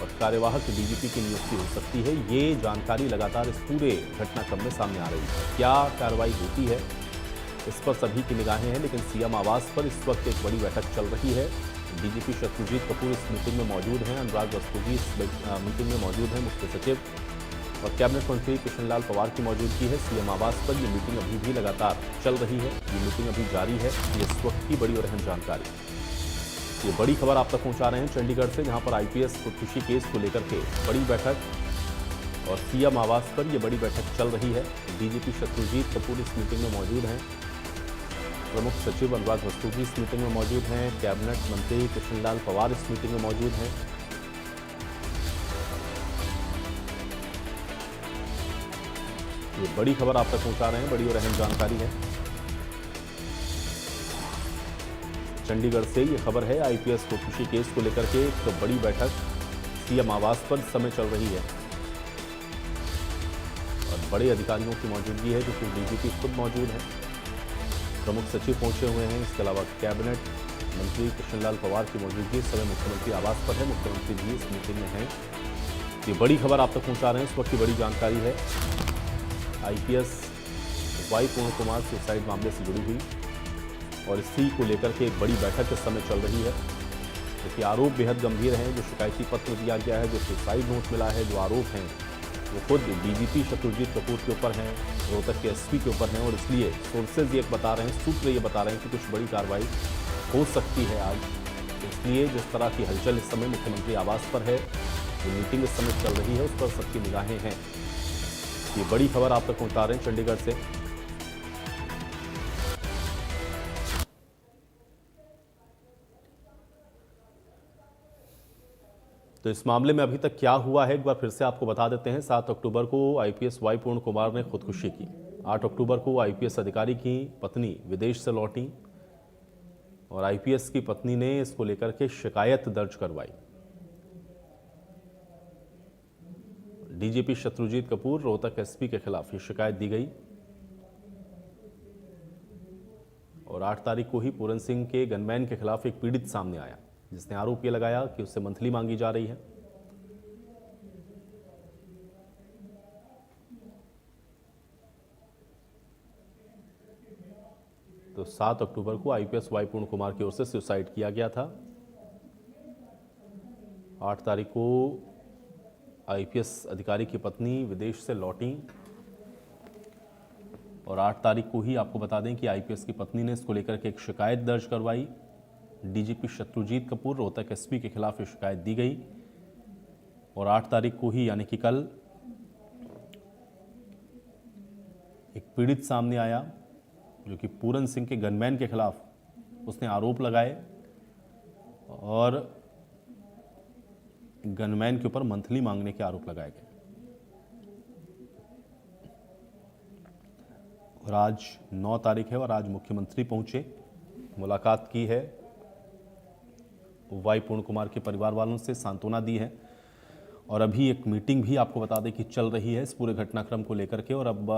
और कार्यवाहक डीजीपी की नियुक्ति हो सकती है। ये जानकारी लगातार इस पूरे घटनाक्रम में सामने आ रही है। क्या कार्रवाई होती है इस पर सभी की निगाहें हैं, लेकिन सीएम आवास पर इस वक्त एक बड़ी बैठक चल रही है। डीजीपी शत्रुजीत कपूर इस मीटिंग में मौजूद हैं, अनुराग रस्तोगी इस मीटिंग में मौजूद हैं, मुख्य सचिव और कैबिनेट मंत्री कृष्णलाल पवार की मौजूदगी है। सीएम आवास पर ये मीटिंग अभी भी लगातार चल रही है, ये मीटिंग अभी जारी है। ये इस वक्त की बड़ी और अहम जानकारी, ये बड़ी खबर आप तक पहुंचा रहे हैं चंडीगढ़ से, जहां पर आईपीएस खुदकुशी केस को लेकर के बड़ी बैठक और सीएम आवास पर यह बड़ी बैठक चल रही है। डीजीपी शत्रुजीत कपूर इस मीटिंग में मौजूद हैं, प्रमुख सचिव अनुराग रस्तोगी इस मीटिंग में मौजूद हैं, कैबिनेट मंत्री कृष्णलाल पवार इस मीटिंग में मौजूद हैं। ये बड़ी खबर आप तक पहुंचा रहे हैं, बड़ी और अहम जानकारी है। चंडीगढ़ से ये खबर है, आईपीएस खुदकुशी केस को लेकर के एक बड़ी बैठक सीएम आवास पर इस समय चल रही है और बड़े अधिकारियों की मौजूदगी है, जो कि डीजीपी खुद मौजूद हैं, प्रमुख सचिव पहुंचे हुए हैं। इसके अलावा कैबिनेट मंत्री कृष्णलाल पवार की मौजूदगी इस समय मुख्यमंत्री आवास पर है, मुख्यमंत्री भी इस मीटिंग में हैं। ये बड़ी खबर आप तक पहुंचा रहे हैं, इस वक्त की बड़ी जानकारी है। आईपीएस वाई पूर्ण कुमार सुसाइड मामले से जुड़ी हुई और इसी को लेकर के एक बड़ी बैठक इस समय चल रही है, क्योंकि आरोप बेहद गंभीर हैं। जो शिकायती पत्र दिया गया है, जो सुसाइड नोट मिला है, जो आरोप हैं, वो खुद डीजीपी शत्रुजीत कपूर के ऊपर हैं, रोहतक के एसपी के ऊपर हैं और इसलिए सोर्सेज ये बता रहे हैं, सूत्र ये बता रहे हैं कि कुछ बड़ी कार्रवाई हो सकती है आज। इसलिए जिस तरह की हलचल इस समय मुख्यमंत्री आवास पर है, जो मीटिंग इस समय चल रही है, उस पर सबकी निगाहें हैं। ये बड़ी खबर आप तक पहुंचा रहे हैं चंडीगढ़ से। तो इस मामले में अभी तक क्या हुआ है, एक बार फिर से आपको बता देते हैं। 7 अक्टूबर को आईपीएस वाई पूर्ण कुमार ने खुदकुशी की। 8 अक्टूबर को आईपीएस अधिकारी की पत्नी विदेश से लौटी और आईपीएस की पत्नी ने इसको लेकर के शिकायत दर्ज करवाई। डीजीपी शत्रुजीत कपूर, रोहतक एसपी के खिलाफ ये शिकायत दी गई और 8 तारीख को ही पूरन सिंह के गनमैन के खिलाफ एक पीड़ित सामने आया, जिसने आरोप ये लगाया कि उससे मंथली मांगी जा रही है। तो 7 अक्टूबर को आईपीएस वाई पूर्ण कुमार की ओर से सुसाइड किया गया था। 8 तारीख को आईपीएस अधिकारी की पत्नी विदेश से लौटी और 8 तारीख को ही आपको बता दें कि आईपीएस की पत्नी ने इसको लेकर के एक शिकायत दर्ज करवाई। डीजीपी शत्रुजीत कपूर, रोहतक एसपी के खिलाफ ये शिकायत दी गई और 8 तारीख को ही यानी कि कल एक पीड़ित सामने आया, जो कि पूरन सिंह के गनमैन के खिलाफ उसने आरोप लगाए और गनमैन के ऊपर मंथली मांगने के आरोप लगाए गए। और आज 9 तारीख है और आज मुख्यमंत्री पहुंचे, मुलाकात की है, वाई पूर्ण कुमार के परिवार वालों से सांत्वना दी है और अभी एक मीटिंग भी आपको बता दें कि चल रही है इस पूरे घटनाक्रम को लेकर के। और अब